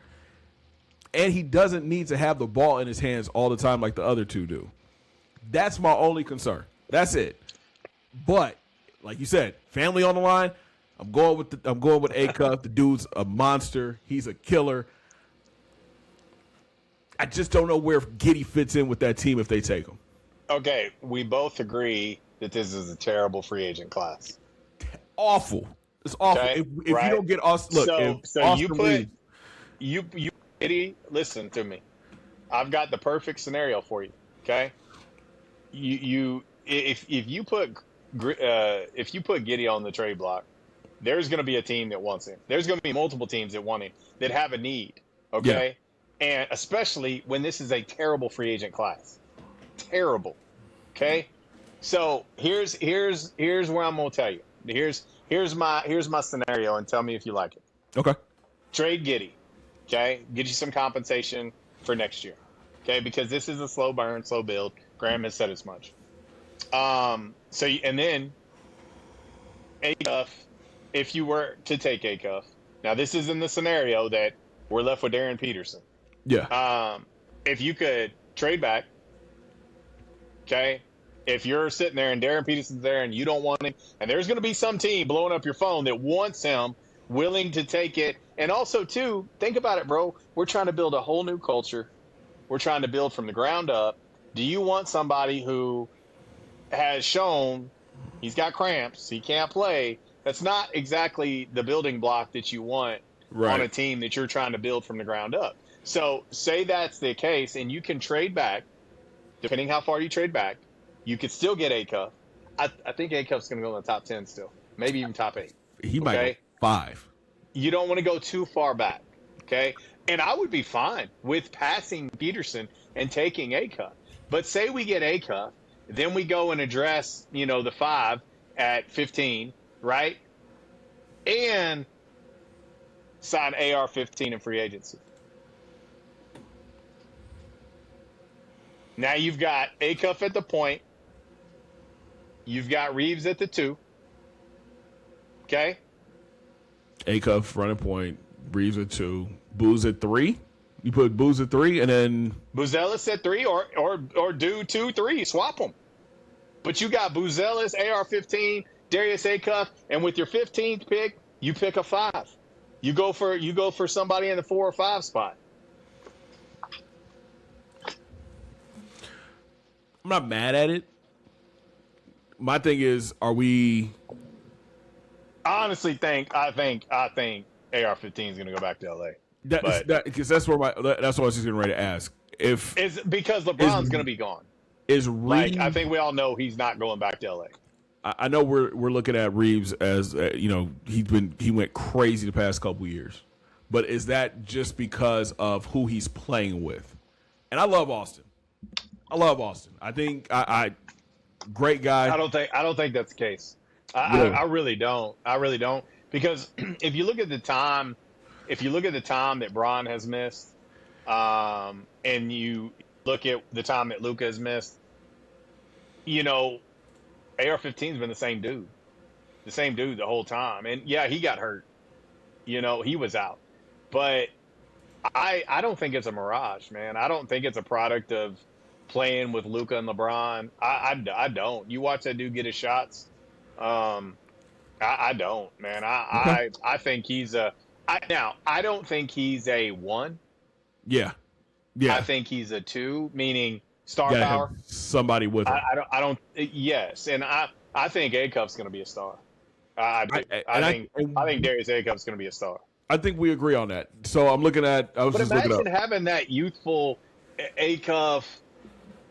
Speaker 2: and he doesn't need to have the ball in his hands all the time like the other 2 do. That's my only concern. That's it. But like you said, family on the line. I'm going with Acuff. The dude's a monster. He's a killer. I just don't know where Giddey fits in with that team if they take him.
Speaker 1: Okay, we both agree that this is a terrible free agent class.
Speaker 2: Awful. It's awful.
Speaker 1: Okay,
Speaker 2: if you don't get us, look.
Speaker 1: So you put you Giddey. Listen to me. I've got the perfect scenario for you. Okay, if you put Giddey on the trade block, there's going to be a team that wants him. There's going to be multiple teams that want him that have a need. Okay. Yeah. And especially when this is a terrible free agent class. Terrible. Okay? So here's where I'm gonna tell you. Here's my scenario and tell me if you like it.
Speaker 2: Okay.
Speaker 1: Trade Giddey. Okay? Get you some compensation for next year. Okay, because this is a slow burn, slow build. Graham has said as much. And then Acuff, if you were to take Acuff, now this is in the scenario that we're left with Darren Peterson.
Speaker 2: Yeah.
Speaker 1: If you could trade back, Okay. If you're sitting there and Darren Peterson's there and you don't want him, and there's going to be some team blowing up your phone that wants him, willing to take it. And also, too, think about it, bro. We're trying to build a whole new culture. We're trying to build from the ground up. Do you want somebody who has shown he's got cramps, he can't play? That's not exactly the building block that you want on a team that you're trying to build from the ground up. So say that's the case, and you can trade back, depending how far you trade back, you could still get Acuff. I think Acuff's going to go in the top 10 still, maybe even top 8.
Speaker 2: He might go 5.
Speaker 1: You don't want to go too far back, okay? And I would be fine with passing Peterson and taking Acuff. But say we get Acuff, then we go and address, the 5 at 15, right? And sign AR-15 in free agency. Now you've got Acuff at the point. You've got Reeves at the 2. Okay?
Speaker 2: Acuff running point, Reeves at 2, Booz at 3. You put Booz at 3, and then
Speaker 1: Buzelis at 3, or do 2, 3, swap them. But you got Buzelis, AR-15, Darius Acuff, and with your 15th pick, you pick a 5. You go for somebody in the 4 or 5 spot.
Speaker 2: I'm not mad at it. My thing is, are we?
Speaker 1: I honestly think AR-15 is going to go back to LA.
Speaker 2: Because that's what I was just getting ready to ask.
Speaker 1: It's because LeBron's going to be gone.
Speaker 2: Is Reeves?
Speaker 1: I think we all know he's not going back to LA.
Speaker 2: I know we're looking at Reeves as he went crazy the past couple years, but is that just because of who he's playing with? And I love Austin. I think I great guy.
Speaker 1: I don't think that's the case. I really don't. Because if you look at the time that Bron has missed, and you look at the time that Luka has missed, AR-15's been the same dude the whole time. And yeah, he got hurt. He was out. But I don't think it's a mirage, man. I don't think it's a product of playing with Luka and LeBron. I don't. You watch that dude get his shots. I don't, man. I think he's I don't think he's a 1.
Speaker 2: Yeah.
Speaker 1: I think he's a 2, meaning star power.
Speaker 2: Somebody with him.
Speaker 1: I don't. Yes, and I think Acuff's going to be a star. I think Darius Acuff's going to be a star.
Speaker 2: I think we agree on that. So I'm looking at.
Speaker 1: But imagine having that youthful Acuff,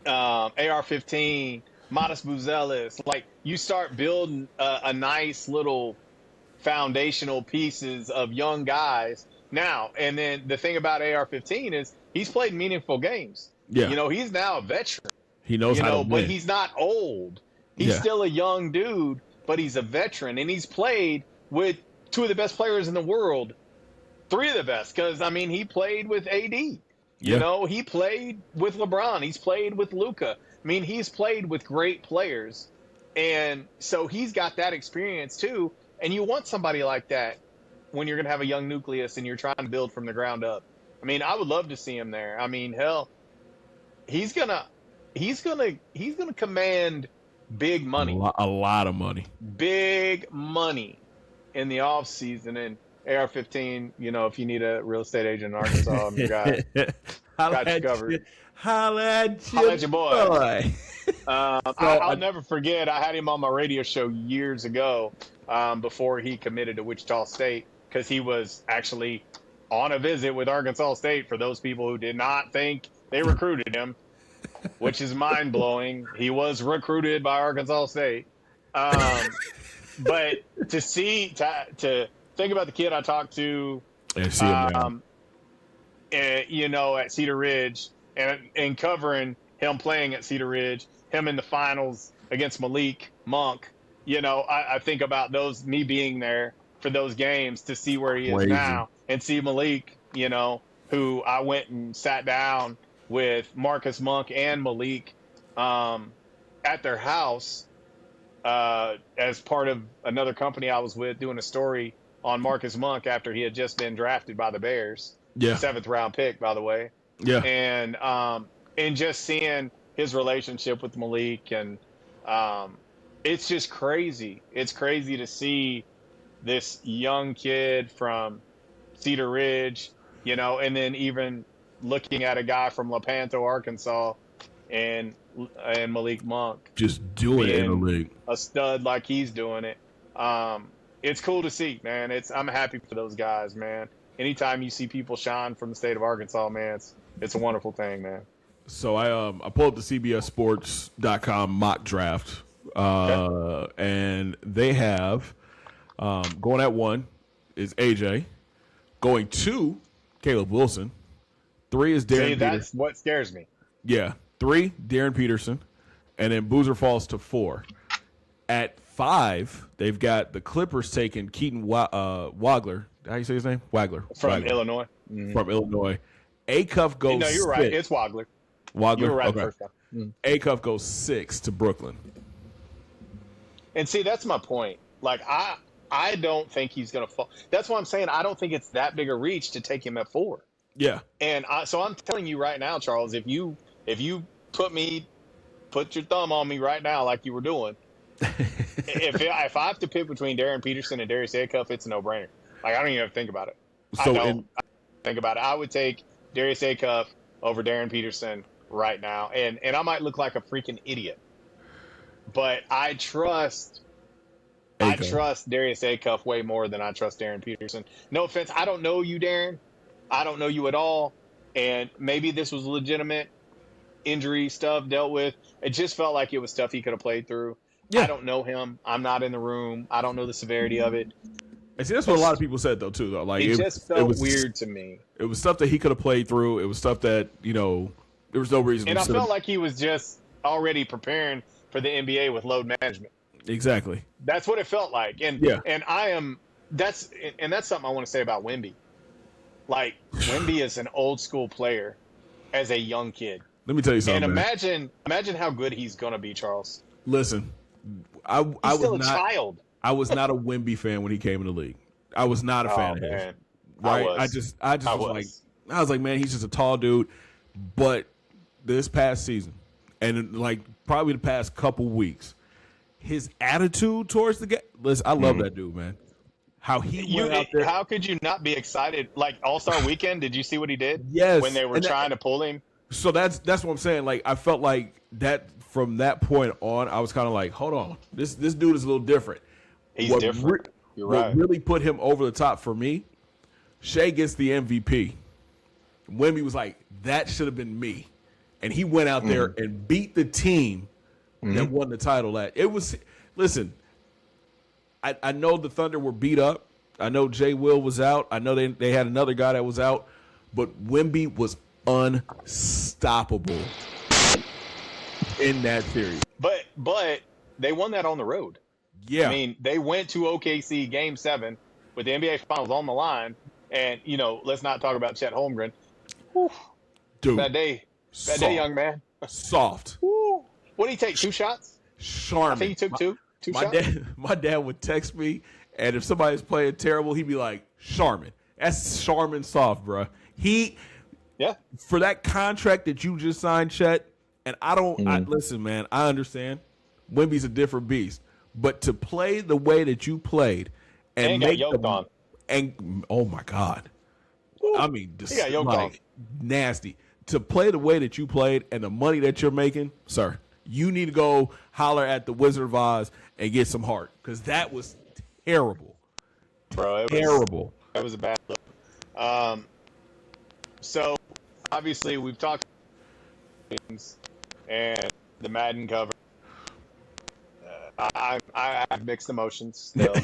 Speaker 1: AR-15, Modest Buzelis. Like, you start building a nice little foundational pieces of young guys now. And then the thing about AR-15 is he's played meaningful games.
Speaker 2: Yeah.
Speaker 1: He's now a veteran.
Speaker 2: He knows how to win.
Speaker 1: But he's not old. He's still a young dude, but he's a veteran. And he's played with 2 of the best players in the world, 3 of the best, because, he played with AD. He played with LeBron. He's played with Luka. He's played with great players. And so he's got that experience too. And you want somebody like that when you're going to have a young nucleus and you're trying to build from the ground up. I would love to see him there. Hell, he's gonna command big money.
Speaker 2: A lot of money.
Speaker 1: Big money in the off season. And AR-15, if you need a real estate agent in Arkansas, I'm your guy. Got you covered.
Speaker 2: Holla at
Speaker 1: your boy. I'll never forget, I had him on my radio show years ago, before he committed to Wichita State, because he was actually on a visit with Arkansas State, for those people who did not think they recruited him, which is mind-blowing. He was recruited by Arkansas State. But to think about the kid I talked to, at Cedar Ridge, and covering him playing at Cedar Ridge, him in the finals against Malik Monk. I think about me being there for those games to see where he is now, and see Malik, who I went and sat down with Marcus Monk and Malik at their house as part of another company I was with, doing a story on Marcus Monk after he had just been drafted by the Bears. Yeah. 7th round pick, by the way.
Speaker 2: Yeah.
Speaker 1: And just seeing his relationship with Malik, and it's just crazy. It's crazy to see this young kid from Cedar Ridge, and then even looking at a guy from Lepanto, Arkansas, and Malik Monk
Speaker 2: Just doing it in the
Speaker 1: being
Speaker 2: league.
Speaker 1: a stud like he's doing it. It's cool to see, man. I'm happy for those guys, man. Anytime you see people shine from the state of Arkansas, man, it's a wonderful thing, man.
Speaker 2: So I pulled up the CBSSports.com mock draft, and they have going at 1 is AJ, going 2 Caleb Wilson, 3 is Darren Peterson.
Speaker 1: That's what scares me.
Speaker 2: Yeah, 3 Darren Peterson, and then Boozer falls to 4. At 5, they've got the Clippers taking Keaton Wagler. How do you say his name? Wagler.
Speaker 1: From Illinois. Mm-hmm.
Speaker 2: From Illinois. Acuff goes
Speaker 1: No, you're right. It's Wagler.
Speaker 2: Wagler?
Speaker 1: You were right
Speaker 2: okay.
Speaker 1: the first time. Mm-hmm.
Speaker 2: Acuff goes 6 to Brooklyn.
Speaker 1: And see, that's my point. Like, I don't think he's going to fall. That's why I'm saying I don't think it's that big a reach to take him at 4.
Speaker 2: Yeah.
Speaker 1: And so I'm telling you right now, Charles, if you put your thumb on me right now like you were doing, if I have to pick between Darren Peterson and Darius Acuff, it's a no-brainer. Like, I don't even have to think about it. I think about it. I would take Darius Acuff over Darren Peterson right now, and I might look like a freaking idiot, but I trust Darius Acuff way more than I trust Darren Peterson. No offense, I don't know you, Darren. I don't know you at all, and maybe this was legitimate injury stuff dealt with. It just felt like it was stuff he could have played through. Yeah. I don't know him. I'm not in the room. I don't know the severity of it.
Speaker 2: And see, that's what a lot of people said, though, too. Though. Like,
Speaker 1: it just felt weird to me.
Speaker 2: It was stuff that he could have played through. It was stuff that, there was no reason.
Speaker 1: And I felt like he was just already preparing for the NBA with load management.
Speaker 2: Exactly.
Speaker 1: That's what it felt like. And that's something I want to say about Wemby. Like, Wemby is an old school player as a young kid.
Speaker 2: Let me tell you something.
Speaker 1: And imagine how good he's gonna be, Charles.
Speaker 2: Listen, I was not a child. I was not a Wemby fan when he came in the league. I was not a fan of his. Right? I was like, man, he's just a tall dude. But this past season, and like probably the past couple weeks, his attitude towards the game. Listen, I love that dude, man. How he went out there.
Speaker 1: How could you not be excited? Like All-Star Weekend, did you see what he did?
Speaker 2: Yes.
Speaker 1: When they were trying to pull him.
Speaker 2: So that's what I'm saying. Like, I felt like that from that point on, I was kind of like, hold on, this dude is a little different.
Speaker 1: He's different. You're right.
Speaker 2: What really put him over the top for me, Shea gets the MVP. Wemby was like, that should have been me. And he went out there and beat the team that won the title. Listen, I know the Thunder were beat up. I know Jay Will was out. I know they had another guy that was out. But Wemby was unstoppable in that series.
Speaker 1: But they won that on the road.
Speaker 2: Yeah.
Speaker 1: I mean, they went to OKC Game 7 with the NBA Finals on the line. And, let's not talk about Chet Holmgren. Whew.
Speaker 2: Dude.
Speaker 1: That day, young man.
Speaker 2: Soft.
Speaker 1: Woo. What did he take, 2 shots?
Speaker 2: Charmin.
Speaker 1: I think he took two shots.
Speaker 2: My dad would text me, and if somebody's playing terrible, he'd be like, Charmin. That's Charmin soft, bro. For that contract that you just signed, Chet, and listen, man, I understand. Wemby's a different beast. But to play the way that you played and make oh my God.
Speaker 1: Ooh,
Speaker 2: I mean, nasty. To play the way that you played and the money that you're making, sir, you need to go holler at the Wizard of Oz and get some heart, because that was terrible.
Speaker 1: Bro,
Speaker 2: terrible.
Speaker 1: That was a bad look. So, obviously, we've talked and the Madden cover. I have mixed emotions still.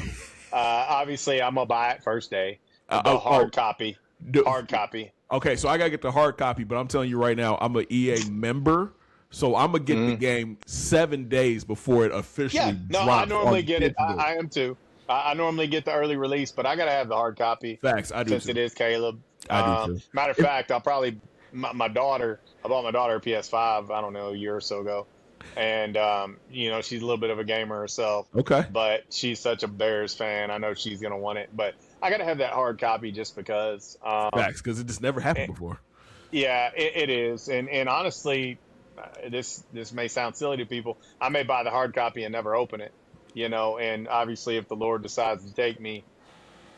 Speaker 1: Obviously, I'm going to buy it first day. Hard copy. Hard copy.
Speaker 2: Okay, so I got to get the hard copy, but I'm telling you right now, I'm an EA member, so I'm going to get the game 7 days before it officially drops.
Speaker 1: I normally get it. I am too. I normally get the early release, but I got to have the hard copy.
Speaker 2: Facts, I do
Speaker 1: since
Speaker 2: too.
Speaker 1: It is Caleb.
Speaker 2: I do too.
Speaker 1: Matter of fact, I'll probably I bought my daughter a PS5, I don't know, a year or so ago. And, she's a little bit of a gamer herself.
Speaker 2: Okay.
Speaker 1: But she's such a Bears fan. I know she's going to want it. But I got to have that hard copy just because.
Speaker 2: Facts, because it just never happened before.
Speaker 1: Yeah, it is. And honestly, this may sound silly to people. I may buy the hard copy and never open it, and obviously if the Lord decides to take me,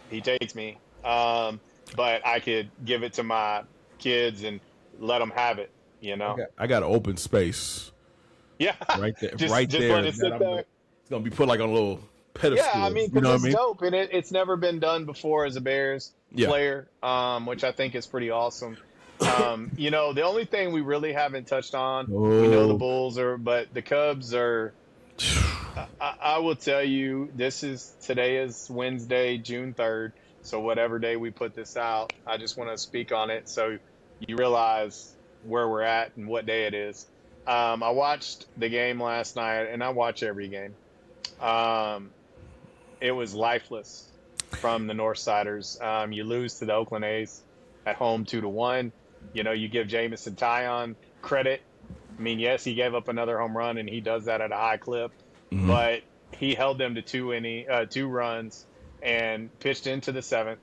Speaker 1: he takes me. But I could give it to my kids and let them have it,
Speaker 2: I got an open space
Speaker 1: Yeah.
Speaker 2: right there,
Speaker 1: Just let it
Speaker 2: that
Speaker 1: sit there.
Speaker 2: it's gonna be put like on a little
Speaker 1: Yeah, I
Speaker 2: pedestal.
Speaker 1: mean,
Speaker 2: You
Speaker 1: because
Speaker 2: know what I
Speaker 1: it's
Speaker 2: mean?
Speaker 1: dope, and it's never been done before as a Bears
Speaker 2: Yeah.
Speaker 1: player, which I think is pretty awesome. The only thing we really haven't touched on, we know the
Speaker 2: Oh,
Speaker 1: Bulls but the Cubs are. I will tell you, today is Wednesday, June 3rd. So whatever day we put this out, I just want to speak on it so you realize where we're at and what day it is. I watched the game last night, and I watch every game. Um, it was lifeless from the Northsiders. You lose to the Oakland A's at home 2-1. You give Jamison Tyon credit. I mean, yes, he gave up another home run, and he does that at a high clip, but he held them to two runs and pitched into the seventh.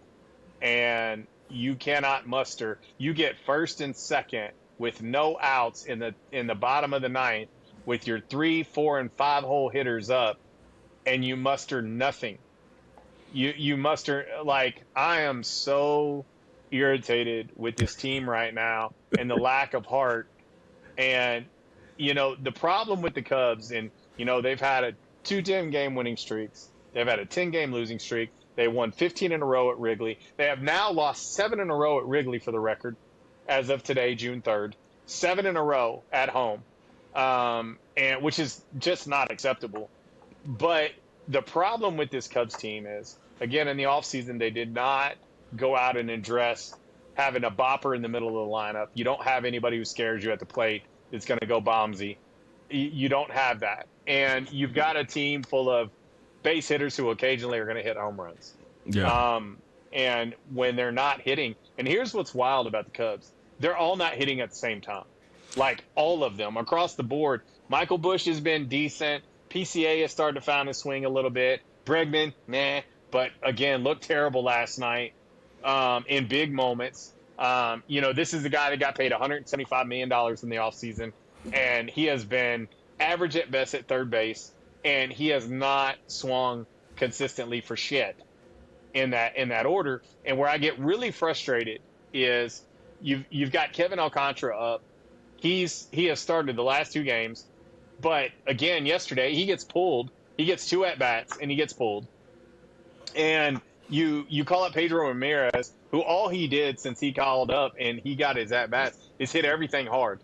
Speaker 1: And you cannot muster. You get first and second with no outs in the bottom of the ninth with your 3, 4, and 5 hole hitters up, and you muster nothing. You muster, like, I am so irritated with this team right now and the lack of heart. And the problem with the Cubs, and they've had a 2-10 game winning streaks. They've had a 10-game losing streak. They won 15 in a row at Wrigley. They have now lost 7 in a row at Wrigley for the record, as of today, June 3rd. 7 in a row at home, and which is just not acceptable. But the problem with this Cubs team is, again, in the offseason, they did not go out and address having a bopper in the middle of the lineup. You don't have anybody who scares you at the plate that's going to go bombsy. You don't have that. And you've got a team full of base hitters who occasionally are going to hit home runs.
Speaker 2: yeah.
Speaker 1: And when they're not hitting, and here's what's wild about the Cubs, they're all not hitting at the same time. Like, all of them across the board. Michael Busch has been decent. PCA has started to find his swing a little bit. Bregman, meh, but again, looked terrible last night in big moments. This is the guy that got paid $175 million in the offseason, and he has been average at best at third base, and he has not swung consistently for shit in that order. And where I get really frustrated is you've got Kevin Alcantara up. He has started the last 2 games. But again, yesterday he gets pulled. He gets 2 at bats and he gets pulled. And you call up Pedro Ramirez, who all he did since he called up and he got his at bats is hit everything hard.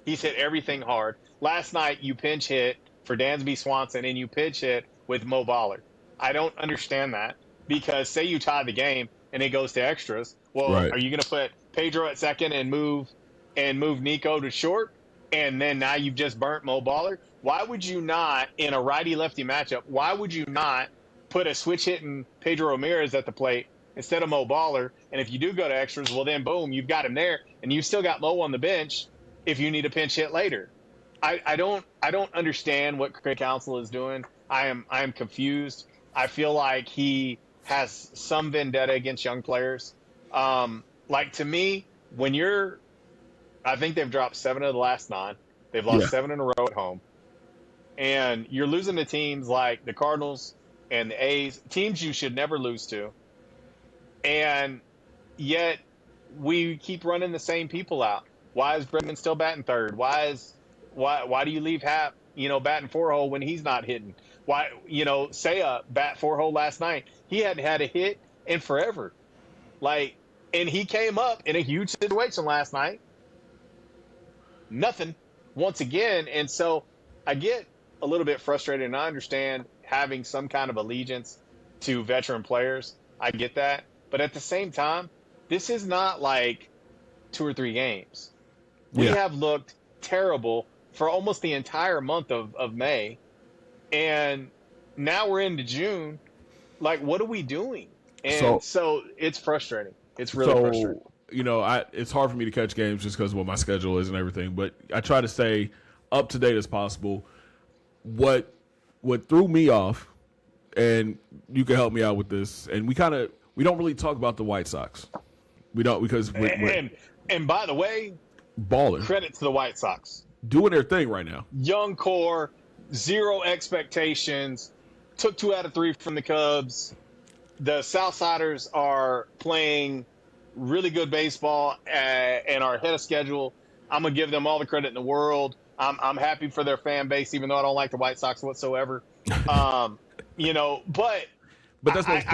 Speaker 1: He's hit everything hard. Last night you pinch hit for Dansby Swanson and you pinch hit with Mo Ballard. I don't understand that, because say you tie the game and it goes to extras. Well,
Speaker 2: Right.
Speaker 1: Are you going to put Pedro at second and move Nico to short? And then now you've just burnt Mo Ballard. Why would you not, in a righty-lefty matchup, why would you not put a switch-hitting Pedro Ramirez at the plate instead of Mo Ballard? And if you do go to extras, well, then, boom, you've got him there, and you've still got Mo on the bench if you need a pinch hit later. I don't understand what Craig Counsell is doing. I am confused. I feel like he has some vendetta against young players. To me, I think they've dropped 7 of the last 9. They've lost 7 in a row at home. And you're losing to teams like the Cardinals and the A's, teams you should never lose to. And yet we keep running the same people out. Why is Bregman still batting third? Why do you leave Hap, batting 4-hole when he's not hitting? Why, Seiya bat 4-hole last night. He hadn't had a hit in forever. And he came up in a huge situation last night. Nothing once again. And so I get a little bit frustrated, and I understand having some kind of allegiance to veteran players. I get that. But at the same time, this is not like 2 or 3 games. We have looked terrible for almost the entire month of May. And now we're into June. Like, what are we doing? And so it's frustrating. It's really frustrating.
Speaker 2: It's hard for me to catch games just because of what my schedule is and everything, but I try to stay up to date as possible. What threw me off, and you can help me out with this, and we don't really talk about the White Sox. We don't, because
Speaker 1: and by the way,
Speaker 2: baller.
Speaker 1: credit to the White Sox.
Speaker 2: doing their thing right now.
Speaker 1: Young core, zero expectations. Took 2 out of 3 from the Cubs. The Southsiders are playing really good baseball and are ahead of schedule. I'm gonna give them all the credit in the world. I'm happy for their fan base, even though I don't like the White Sox whatsoever. But
Speaker 2: But that's what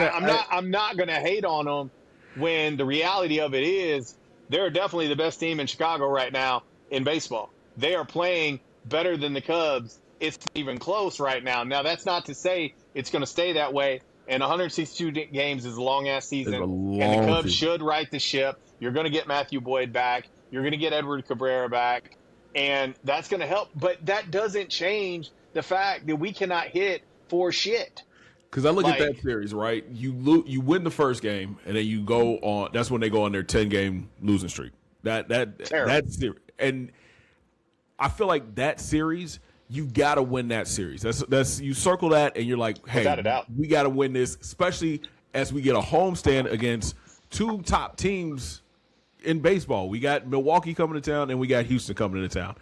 Speaker 1: I'm not gonna hate on them when the reality of it is they're definitely the best team in Chicago right now in baseball. They are playing better than the Cubs. It's not even close right now. Now, that's not to say it's going to stay that way. And 162 games is a long-ass season. And the Cubs should right the ship. You're going to get Matthew Boyd back. You're going to get Edward Cabrera back. And that's going to help. But that doesn't change the fact that we cannot hit for shit.
Speaker 2: Because I look at that series, right? You win the first game, and then you go on. That's when they go on their 10-game losing streak. That's and I feel like that series, you got to win that series. That's you circle that, and you're like, hey, we got to win this, especially as we get a homestand against two top teams in baseball. We got Milwaukee coming to town, and we got Houston coming into town.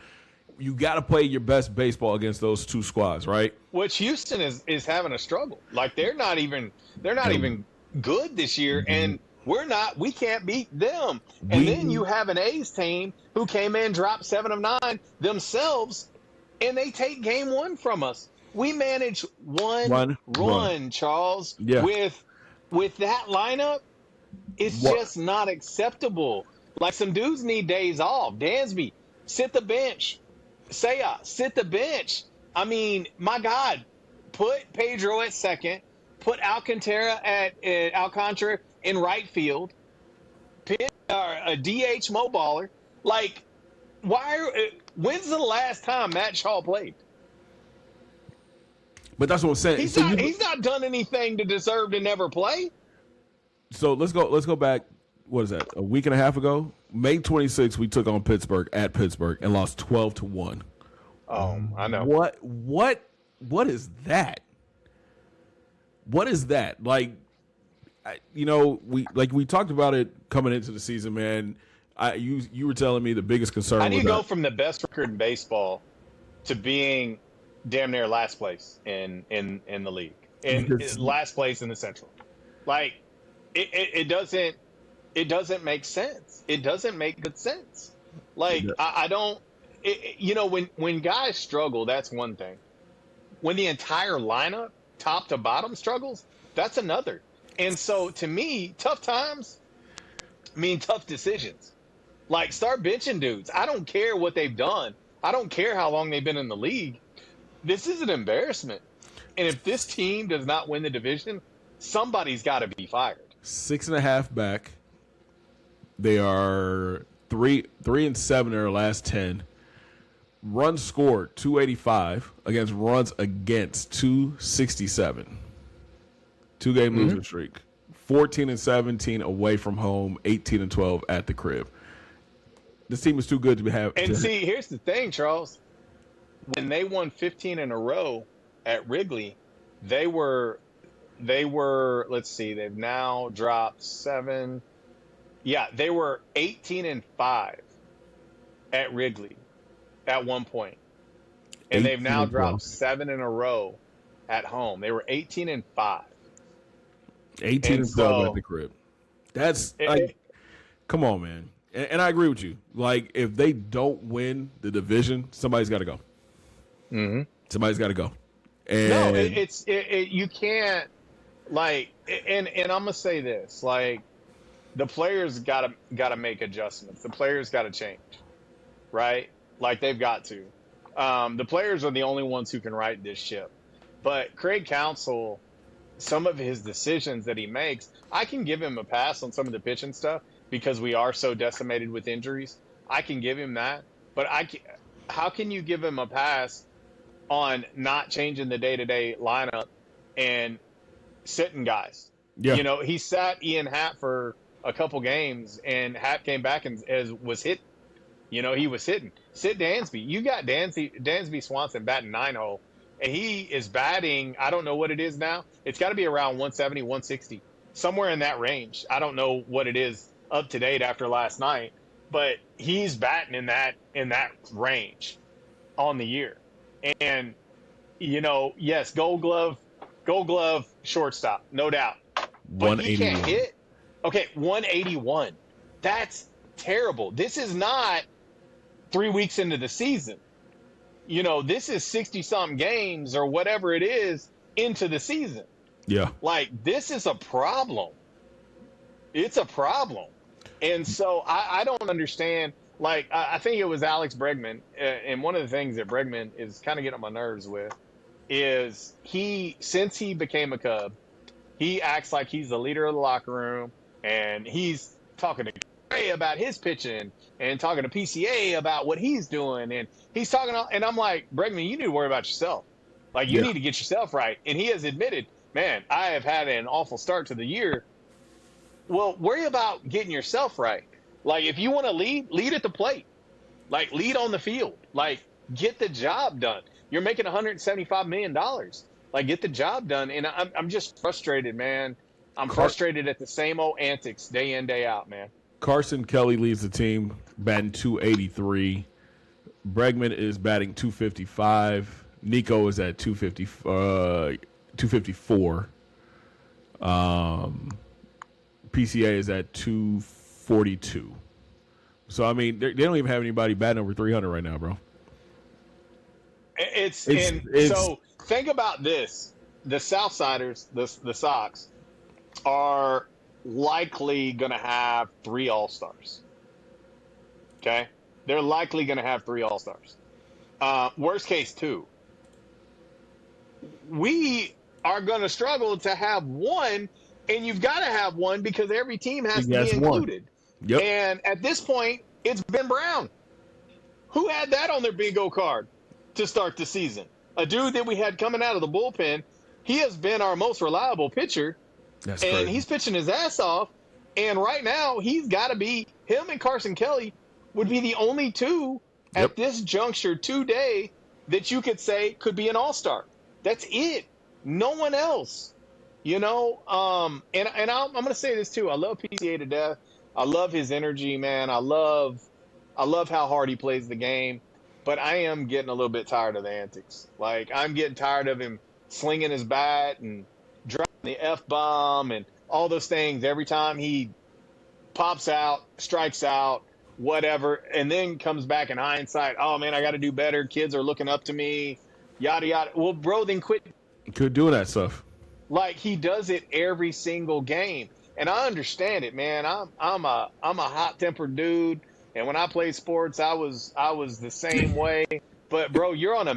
Speaker 2: You got to play your best baseball against those two squads, right?
Speaker 1: Which Houston is having a struggle. Like they're not even good this year, and we can't beat them. And then you have an A's team who came in, dropped 7 of 9 themselves, and they take game 1 from us. We managed one run, Charles.
Speaker 2: Yeah.
Speaker 1: With that lineup, it's just not acceptable. Like some dudes need days off. Dansby, sit the bench. Seiya, sit the bench. I mean, my God, put Pedro at second, put Alcantara at Alcantara in right field, a DH Mo baller. Like, when's the last time Matt Shaw played?
Speaker 2: But that's what I'm saying.
Speaker 1: He's not done anything to deserve to never play.
Speaker 2: So let's go back. What is that? A week and a half ago, May 26th, we took on Pittsburgh at Pittsburgh and lost 12-1.
Speaker 1: I know.
Speaker 2: What is that? What is that? Like, we talked about it coming into the season, man. You were telling me the biggest concern.
Speaker 1: How do you go from the best record in baseball to being damn near last place in the league, and last place in the Central? Like, it doesn't. It doesn't make sense. It doesn't make good sense. Like, I don't, when guys struggle, that's one thing. When the entire lineup, top to bottom, struggles, that's another. And so, to me, tough times mean tough decisions. Like, start benching dudes. I don't care what they've done. I don't care how long they've been in the league. This is an embarrassment. And if this team does not win the division, somebody's got to be fired.
Speaker 2: 6.5 back. They are 3-7 in their last 10. Runs scored 285 against runs against 267. 2-game losing streak. 14-17 away from home. 18-12 at the crib. This team is too good to have.
Speaker 1: And see, here's the thing, Charles. When they won 15 in a row at Wrigley, they were. Let's see. They've now dropped 7. Yeah, they were 18-5 at Wrigley at one point. And they've now dropped 7 in a row at home. They were 18-5.
Speaker 2: 18-12 at the crib. That's come on, man. And I agree with you. Like, if they don't win the division, somebody's got to go.
Speaker 1: Mm-hmm.
Speaker 2: Somebody's got to go. And
Speaker 1: no, you can't, like, and I'm gonna say this, like, the players gotta make adjustments. The players gotta change, right? Like, they've got to. The players are the only ones who can right this ship. But Craig Counsell, some of his decisions that he makes, I can give him a pass on some of the pitching stuff because we are so decimated with injuries. I can give him that. But how can you give him a pass on not changing the day-to-day lineup and sitting guys? Yeah. He sat Ian Happ for a couple games, and Happ came back and was hit. He was hitting. Sit Dansby. You got Dansby Swanson batting 9-0, and he is batting, I don't know what it is now. It's got to be around 170, 160, somewhere in that range. I don't know what it is up to date after last night, but he's batting in that range. on the year. And, yes, gold glove, shortstop, no doubt. But he can't
Speaker 2: 181.
Speaker 1: hit. Okay, 181. That's terrible. This is not 3 weeks into the season. This is 60 something games or whatever it is into the season.
Speaker 2: Yeah.
Speaker 1: Like, this is a problem. It's a problem. And so I don't understand. Like, I think it was Alex Bregman. And one of the things that Bregman is kind of getting on my nerves with is since he became a Cub, he acts like he's the leader of the locker room, and he's talking to Gray about his pitching and talking to PCA about what he's doing. And he's talking, and I'm like, Bregman, you need to worry about yourself. Like, you need to get yourself right. And he has admitted, man, I have had an awful start to the year. Well, worry about getting yourself right. Like, if you want to lead at the plate. Like, lead on the field. Like, get the job done. You're making $175 million. Like, get the job done. And I'm just frustrated, man. I'm frustrated at the same old antics day in, day out, man.
Speaker 2: Carson Kelly leads the team batting 283. Bregman is batting 255. Nico is at 254. PCA is at 242. So, I mean, they don't even have anybody batting over 300 right now, bro.
Speaker 1: So think about this. The Southsiders, the Sox, are likely going to have 3 All-Stars. Okay? They're likely going to have 3 All-Stars. Worst case, 2. We are going to struggle to have 1, and you've got to have 1 because every team has to be included.
Speaker 2: Yep.
Speaker 1: And at this point, it's Ben Brown. Who had that on their bingo card to start the season? A dude that we had coming out of the bullpen. He has been our most reliable pitcher.
Speaker 2: That's
Speaker 1: and
Speaker 2: crazy.
Speaker 1: He's pitching his ass off. And right now, he's got to be – him and Carson Kelly would be the only 2 at this juncture today that you could say could be an all-star. That's it. No one else. And I'm going to say this too. I love PCA to death. I love his energy, man. I love how hard he plays the game. But I am getting a little bit tired of the antics. Like, I'm getting tired of him slinging his bat and dropping the F-bomb and all those things every time he pops out, strikes out, whatever, and then comes back in hindsight, oh, man, I got to do better. Kids are looking up to me, yada, yada. Well, bro, then quit.
Speaker 2: Quit doing that stuff.
Speaker 1: Like, he does it every single game. And I understand it, man. I'm a hot-tempered dude. And when I played sports, I was the same way. But bro, you're on a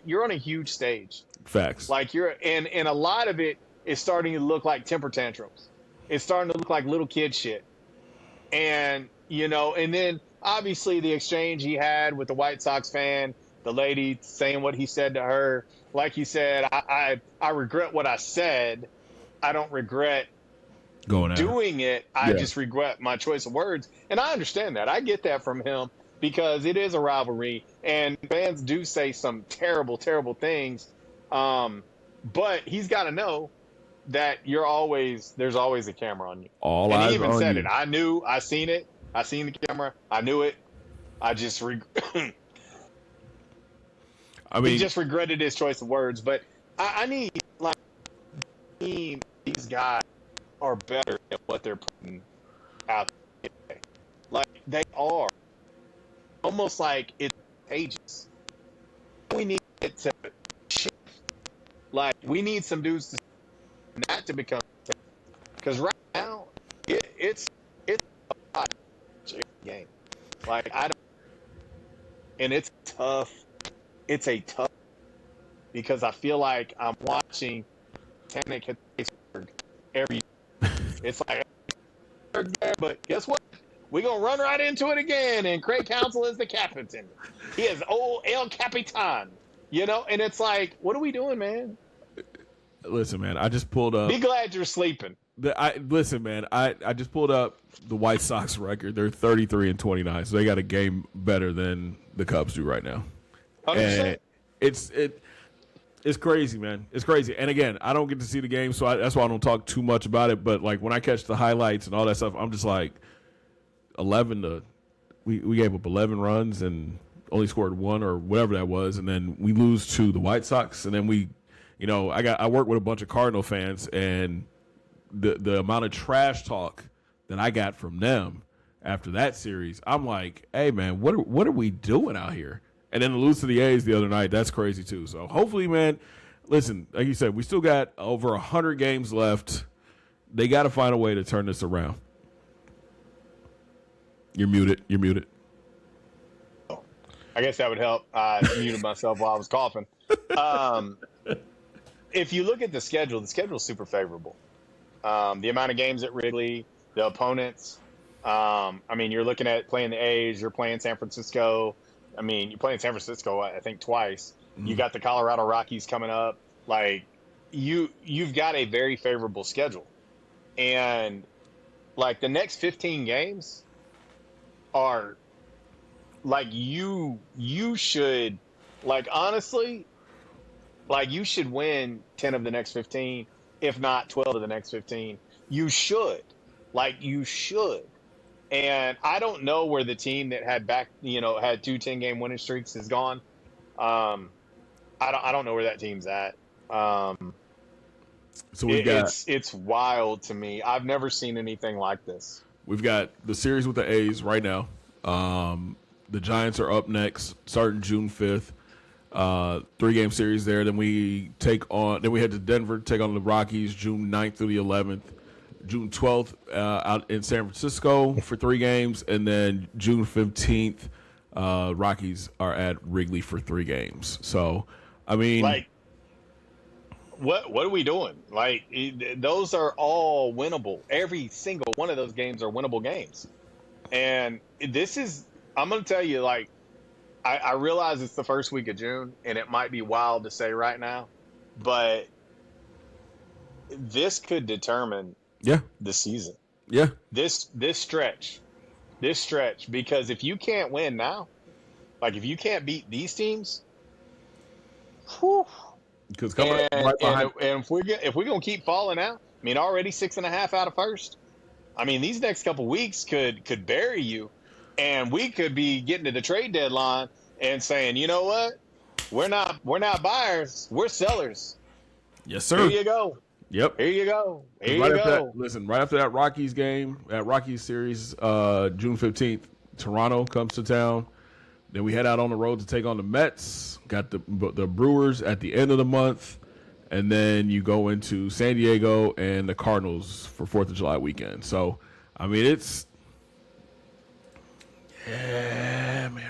Speaker 1: you're on a huge stage.
Speaker 2: Facts.
Speaker 1: Like and a lot of it is starting to look like temper tantrums. It's starting to look like little kid shit. And and then obviously the exchange he had with the White Sox fan, the lady saying what he said to her. Like he said, I regret what I said. I don't regret doing it. I just regret my choice of words. And I understand that. I get that from him because it is a rivalry and fans do say some terrible, terrible things. But he's got to know that there's always a camera on you.
Speaker 2: All
Speaker 1: and
Speaker 2: eyes
Speaker 1: he even
Speaker 2: on
Speaker 1: said
Speaker 2: you.
Speaker 1: it. I seen it. I seen the camera. I knew it. I just he just regretted his choice of words. But I need these guys are better at what they're putting out there. Like, they are. Almost like it's contagious. We need it to shift. Like, we need some dudes to become – because right now, it's a hot game. Like, and it's tough. It's a tough – because I feel like I'm watching Tannic every – it's like, but guess what? We're going to run right into it again. And Craig Counsell is the captain. He is old El Capitan, and it's like, what are we doing, man?
Speaker 2: Listen, man, I just pulled up.
Speaker 1: Be glad you're sleeping.
Speaker 2: Listen, man, I just pulled up the White Sox record. They're 33-29, so they got a game better than the Cubs do right now.
Speaker 1: 100%.
Speaker 2: And it's crazy, man. It's crazy. And again, I don't get to see the game, so that's why I don't talk too much about it. But like when I catch the highlights and all that stuff, I'm just like, we gave up 11 runs and only scored one or whatever that was, and then we lose to the White Sox, and then I work with a bunch of Cardinal fans, and the amount of trash talk that I got from them after that series, I'm like, hey man, what are we doing out here? And then to lose to the A's the other night, that's crazy too. So hopefully, man, listen, like you said, we still got over 100 games left. They got to find a way to turn this around. You're muted.
Speaker 1: I guess that would help. I muted myself while I was coughing. If you look at the schedule is super favorable. The amount of games at Wrigley, the opponents. You're looking at playing the A's, you're playing San Francisco. You're playing San Francisco, I think, twice. Mm-hmm. You got the Colorado Rockies coming up. Like, you've got a very favorable schedule. And, like, the next 15 games are, like, you should, like, honestly, like, you should win 10 of the next 15, if not 12 of the next 15. You should. Like, you should. And I don't know where the team that had had 2 10-game winning streaks is gone. I don't know where that team's at.
Speaker 2: So
Speaker 1: it's wild to me. I've never seen anything like this.
Speaker 2: We've got the series with the A's right now. The Giants are up next, starting June 5th. 3-game series there. Then we head to Denver, take on the Rockies June 9th through the 11th. June 12th out in San Francisco for 3 games, and then June 15th, Rockies are at Wrigley for 3 games. So,
Speaker 1: like, what are we doing? Like, those are all winnable. Every single one of those games are winnable games. And I'm going to tell you, like, I realize it's the first week of June, and it might be wild to say right now, but this could determine the season.
Speaker 2: Yeah.
Speaker 1: This stretch, because if you can't win now, like, if you can't beat these teams, whew,
Speaker 2: because
Speaker 1: if we're gonna keep falling out, already 6.5 out of first. These next couple weeks could bury you, and we could be getting to the trade deadline and saying, you know what, we're not buyers, we're sellers.
Speaker 2: Yes, sir.
Speaker 1: Here you go.
Speaker 2: Yep.
Speaker 1: Here you go.
Speaker 2: Right after that Rockies game, that Rockies series, June 15th, Toronto comes to town. Then we head out on the road to take on the Mets. Got the Brewers at the end of the month. And then you go into San Diego and the Cardinals for 4th of July weekend. So, it's man.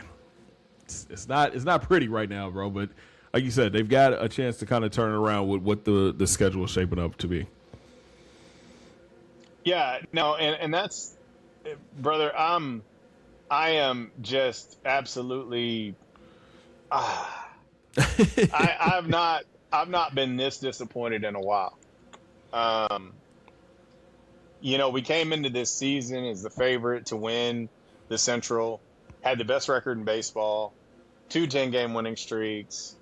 Speaker 2: It's not pretty right now, bro, but like you said, they've got a chance to kind of turn it around with what the schedule is shaping up to be.
Speaker 1: Yeah, no, and that's, brother, I am just absolutely I've not been this disappointed in a while. We came into this season as the favorite to win the Central, had the best record in baseball, 2 10-game winning streaks.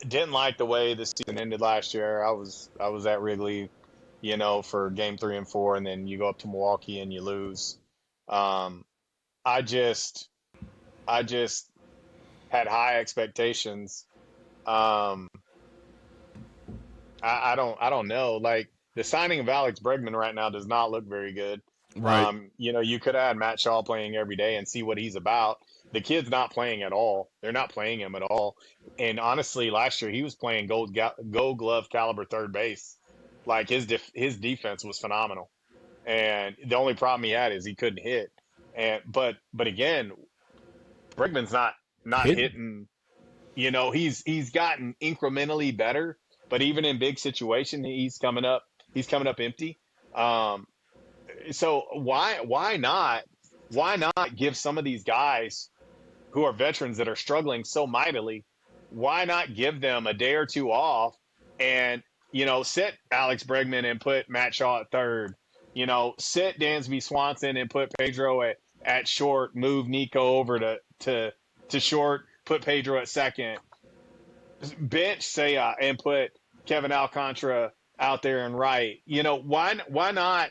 Speaker 1: Didn't like the way the season ended last year. I was at Wrigley, for game 3 and 4, and then you go up to Milwaukee and you lose. I just had high expectations. I don't know. Like, the signing of Alex Bregman right now does not look very good.
Speaker 2: Right.
Speaker 1: You could have had Matt Shaw playing every day and see what he's about. The kid's not playing at all. They're not playing him at all. And honestly, last year he was playing gold glove caliber third base. Like, his defense was phenomenal. And the only problem he had is he couldn't hit. But again, Bregman's not hitting. He's gotten incrementally better, but even in big situations, he's coming up empty. So why not give some of these guys who are veterans that are struggling so mightily, why not give them a day or 2 off and, sit Alex Bregman and put Matt Shaw at third, sit Dansby Swanson and put Pedro at short, move Nico over to short, put Pedro at second, bench Seiya and put Kevin Alcantara out there and right. Why not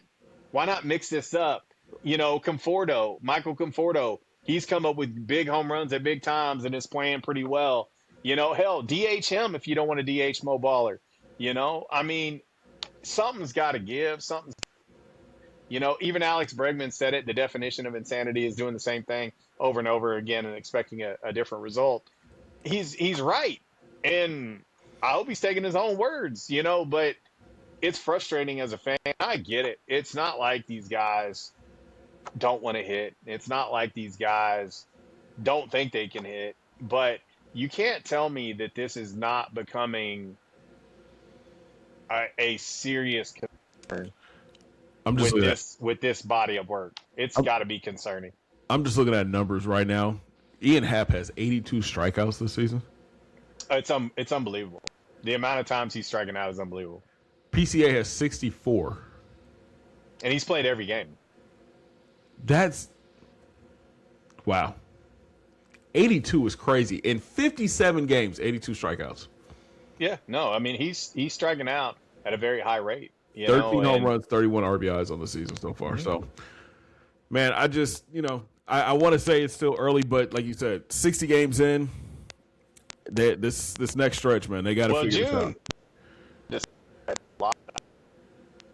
Speaker 1: mix this up? Michael Conforto, He's come up with big home runs at big times and is playing pretty well. Hell, DH him if you don't want to DH Mo Baller. I mean, something's got to give. Even Alex Bregman said it. The definition of insanity is doing the same thing over and over again and expecting a different result. He's right, and I hope he's taking his own words. But it's frustrating as a fan. I get it. It's not like these guys don't want to hit. It's not like these guys don't think they can hit. But you can't tell me that this is not becoming a serious concern.
Speaker 2: I'm just
Speaker 1: with this body of work. It's got to be concerning.
Speaker 2: I'm just looking at numbers right now. Ian Happ has 82 strikeouts this season.
Speaker 1: It's unbelievable. The amount of times he's striking out is unbelievable.
Speaker 2: PCA has 64.
Speaker 1: And he's played every game.
Speaker 2: That's wow. 82 is crazy. In 57 games, 82 strikeouts.
Speaker 1: Yeah, no, I mean he's striking out at a very high rate.
Speaker 2: 13 home runs, 31 RBIs on the season so far. Mm-hmm. So, man, I just, I want to say it's still early, but like you said, 60 games in, this next stretch, man, they got to figure this
Speaker 1: out.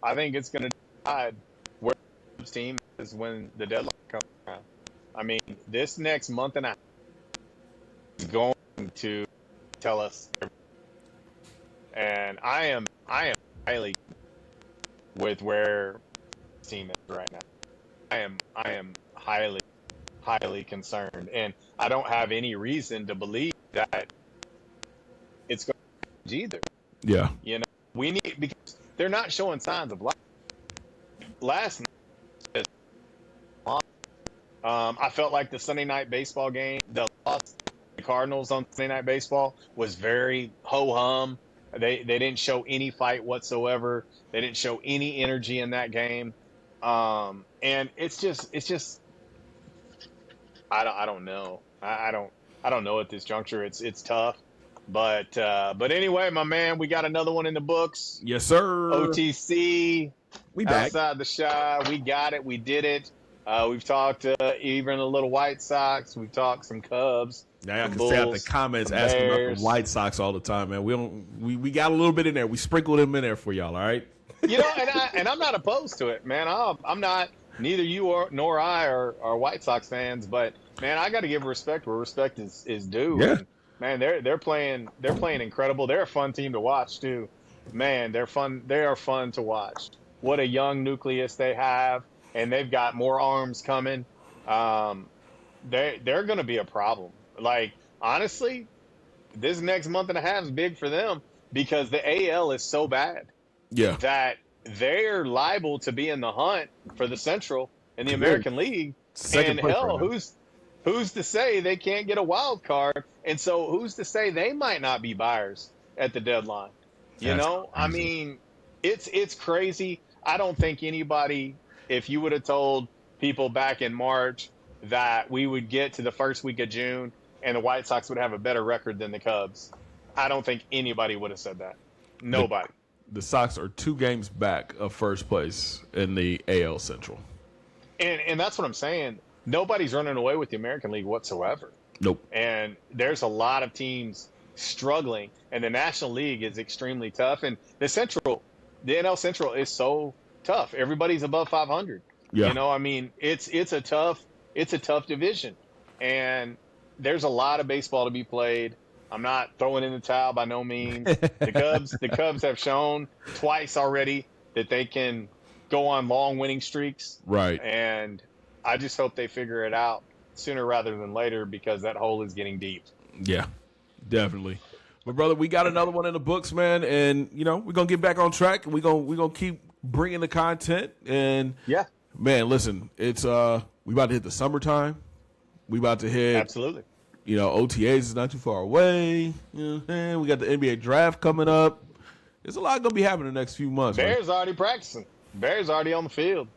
Speaker 1: I think it's going to decide where this team is when the deadline comes around. I mean, this next month and a half is going to tell us. And I am highly with where the team is right now. I am highly concerned, and I don't have any reason to believe that it's going to change either.
Speaker 2: Yeah,
Speaker 1: we need, because they're not showing signs of life. Last night, I felt like the Sunday night baseball game, the loss to the Cardinals on Sunday night baseball was very ho hum. They didn't show any fight whatsoever. They didn't show any energy in that game. And it's just I don't know. I don't know at this juncture. It's tough. But anyway, my man, we got another one in the books.
Speaker 2: Yes, sir.
Speaker 1: OTC.
Speaker 2: We back.
Speaker 1: Outside the Shy. We got it. We did it. We've talked even a little White Sox. We've talked some Cubs.
Speaker 2: Now I can see out the comments asking about the White Sox all the time, man. We got a little bit in there. We sprinkled them in there for y'all, all right?
Speaker 1: And I'm not opposed to it, man. I'm not. Neither you nor I are White Sox fans, but man, I got to give respect where respect is due.
Speaker 2: Yeah.
Speaker 1: And, man, they're playing incredible. They're a fun team to watch too. Man, they're fun. They are fun to watch. What a young nucleus they have, and they've got more arms coming. They're going to be a problem. Like, honestly, this next month and a half is big for them because the AL is so bad that they're liable to be in the hunt for the Central in the American League. And hell, who's to say they can't get a wild card? And so who's to say they might not be buyers at the deadline? I mean, it's crazy. I don't think anybody, if you would have told people back in March that we would get to the first week of June and the White Sox would have a better record than the Cubs, I don't think anybody would have said that. Nobody.
Speaker 2: The Sox are 2 games back of first place in the AL Central.
Speaker 1: And that's what I'm saying. Nobody's running away with the American League whatsoever.
Speaker 2: Nope.
Speaker 1: And there's a lot of teams struggling, and the National League is extremely tough. And the NL Central is so tough. Everybody's above 500.
Speaker 2: Yeah.
Speaker 1: I mean, it's a tough division. And there's a lot of baseball to be played. I'm not throwing in the towel by no means. The Cubs have shown twice already that they can go on long winning streaks.
Speaker 2: Right.
Speaker 1: And I just hope they figure it out sooner rather than later because that hole is getting deep.
Speaker 2: Yeah, definitely. But brother, we got another one in the books, man, and we're gonna get back on track. We're gonna keep bringing the content. And
Speaker 1: yeah,
Speaker 2: man, listen, it's we about to hit the summertime. We about to hit
Speaker 1: absolutely.
Speaker 2: OTAs is not too far away. We got the NBA draft coming up. There's a lot gonna be happening the next few months.
Speaker 1: Bears already practicing. Bears already on the field.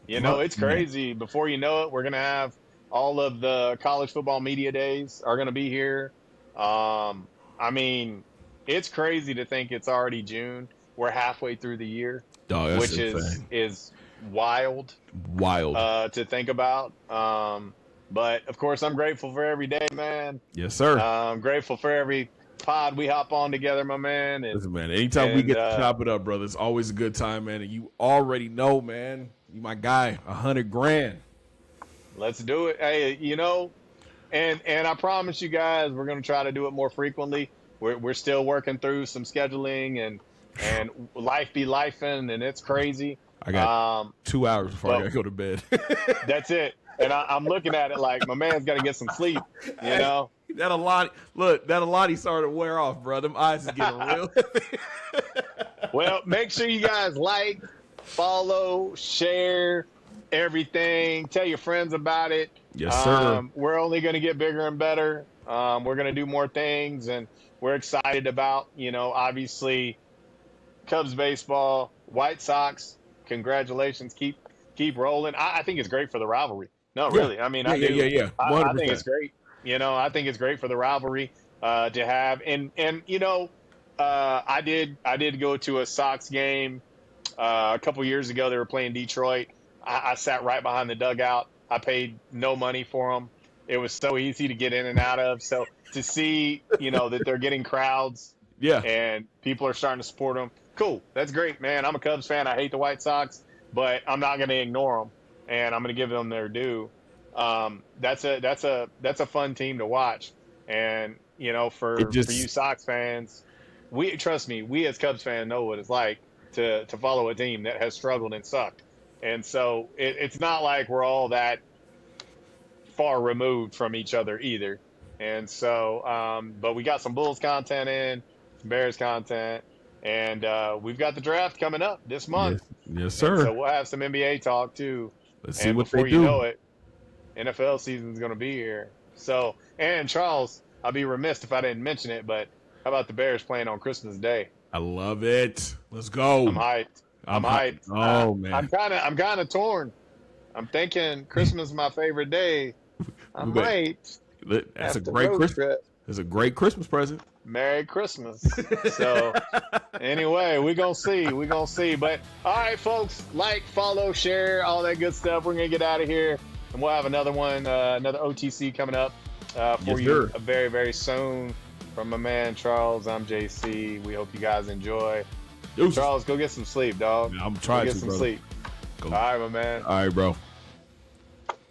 Speaker 1: It's crazy. Before you know it, we're gonna have all of the college football media days are gonna be here. I mean, it's crazy to think it's already June. We're halfway through the year, which is wild.
Speaker 2: Wild
Speaker 1: to think about. But of course, I'm grateful for every day, man.
Speaker 2: Yes, sir.
Speaker 1: I'm grateful for every pod we hop on together, my man.
Speaker 2: Listen, man, anytime we
Speaker 1: And
Speaker 2: get to chop it up, brother, it's always a good time, man. And you already know, man, you my guy, 100 grand.
Speaker 1: let's do it. Hey, and I promise you guys, we're gonna try to do it more frequently. We're still working through some scheduling and life be lifing, and it's crazy.
Speaker 2: I got 2 hours before I gotta go to bed.
Speaker 1: That's it. And I'm looking at it like my man's got to get some sleep, you know?
Speaker 2: That Alani started to wear off, bro. Them eyes is getting real.
Speaker 1: Well, make sure you guys like, follow, share everything. Tell your friends about it.
Speaker 2: Yes, sir.
Speaker 1: We're only going to get bigger and better. We're going to do more things, and we're excited about, obviously, Cubs baseball, White Sox. Congratulations. Keep rolling. I think it's great for the rivalry. No, really. I mean, I do.
Speaker 2: Yeah.
Speaker 1: I think it's great. I think it's great for the rivalry to have. And I did go to a Sox game a couple years ago. They were playing Detroit. I sat right behind the dugout. I paid no money for them. It was so easy to get in and out of. So to see, that they're getting crowds, and people are starting to support them. Cool. That's great, man. I'm a Cubs fan. I hate the White Sox, but I'm not going to ignore them, and I'm going to give them their due. That's a fun team to watch. And, for you Sox fans, trust me, we as Cubs fans know what it's like to follow a team that has struggled and sucked. And so it's not like we're all that far removed from each other either. And so, but we got some Bulls content in, some Bears content, and we've got the draft coming up this month.
Speaker 2: Yes, sir.
Speaker 1: And so we'll have some NBA talk too.
Speaker 2: Let's see what they do. Before you
Speaker 1: know it, NFL season's going to be here. So, and Charles, I'll be remiss if I didn't mention it, but how about the Bears playing on Christmas Day?
Speaker 2: I love it. Let's go.
Speaker 1: I'm hyped. I'm hyped.
Speaker 2: Oh man,
Speaker 1: I'm kind of torn. I'm thinking Christmas is my favorite day. I might.
Speaker 2: That's a great Christmas. It's a great Christmas present.
Speaker 1: Merry Christmas. So anyway, we're going to see. But all right, folks, like, follow, share, all that good stuff. We're going to get out of here, and we'll have another one, another OTC coming up for you very, very soon. From my man, Charles, I'm JC. We hope you guys enjoy. Charles, go get some sleep, dog.
Speaker 2: Yeah, I'm trying to,
Speaker 1: get some sleep.
Speaker 2: Go.
Speaker 1: All right, my man.
Speaker 2: All right, bro.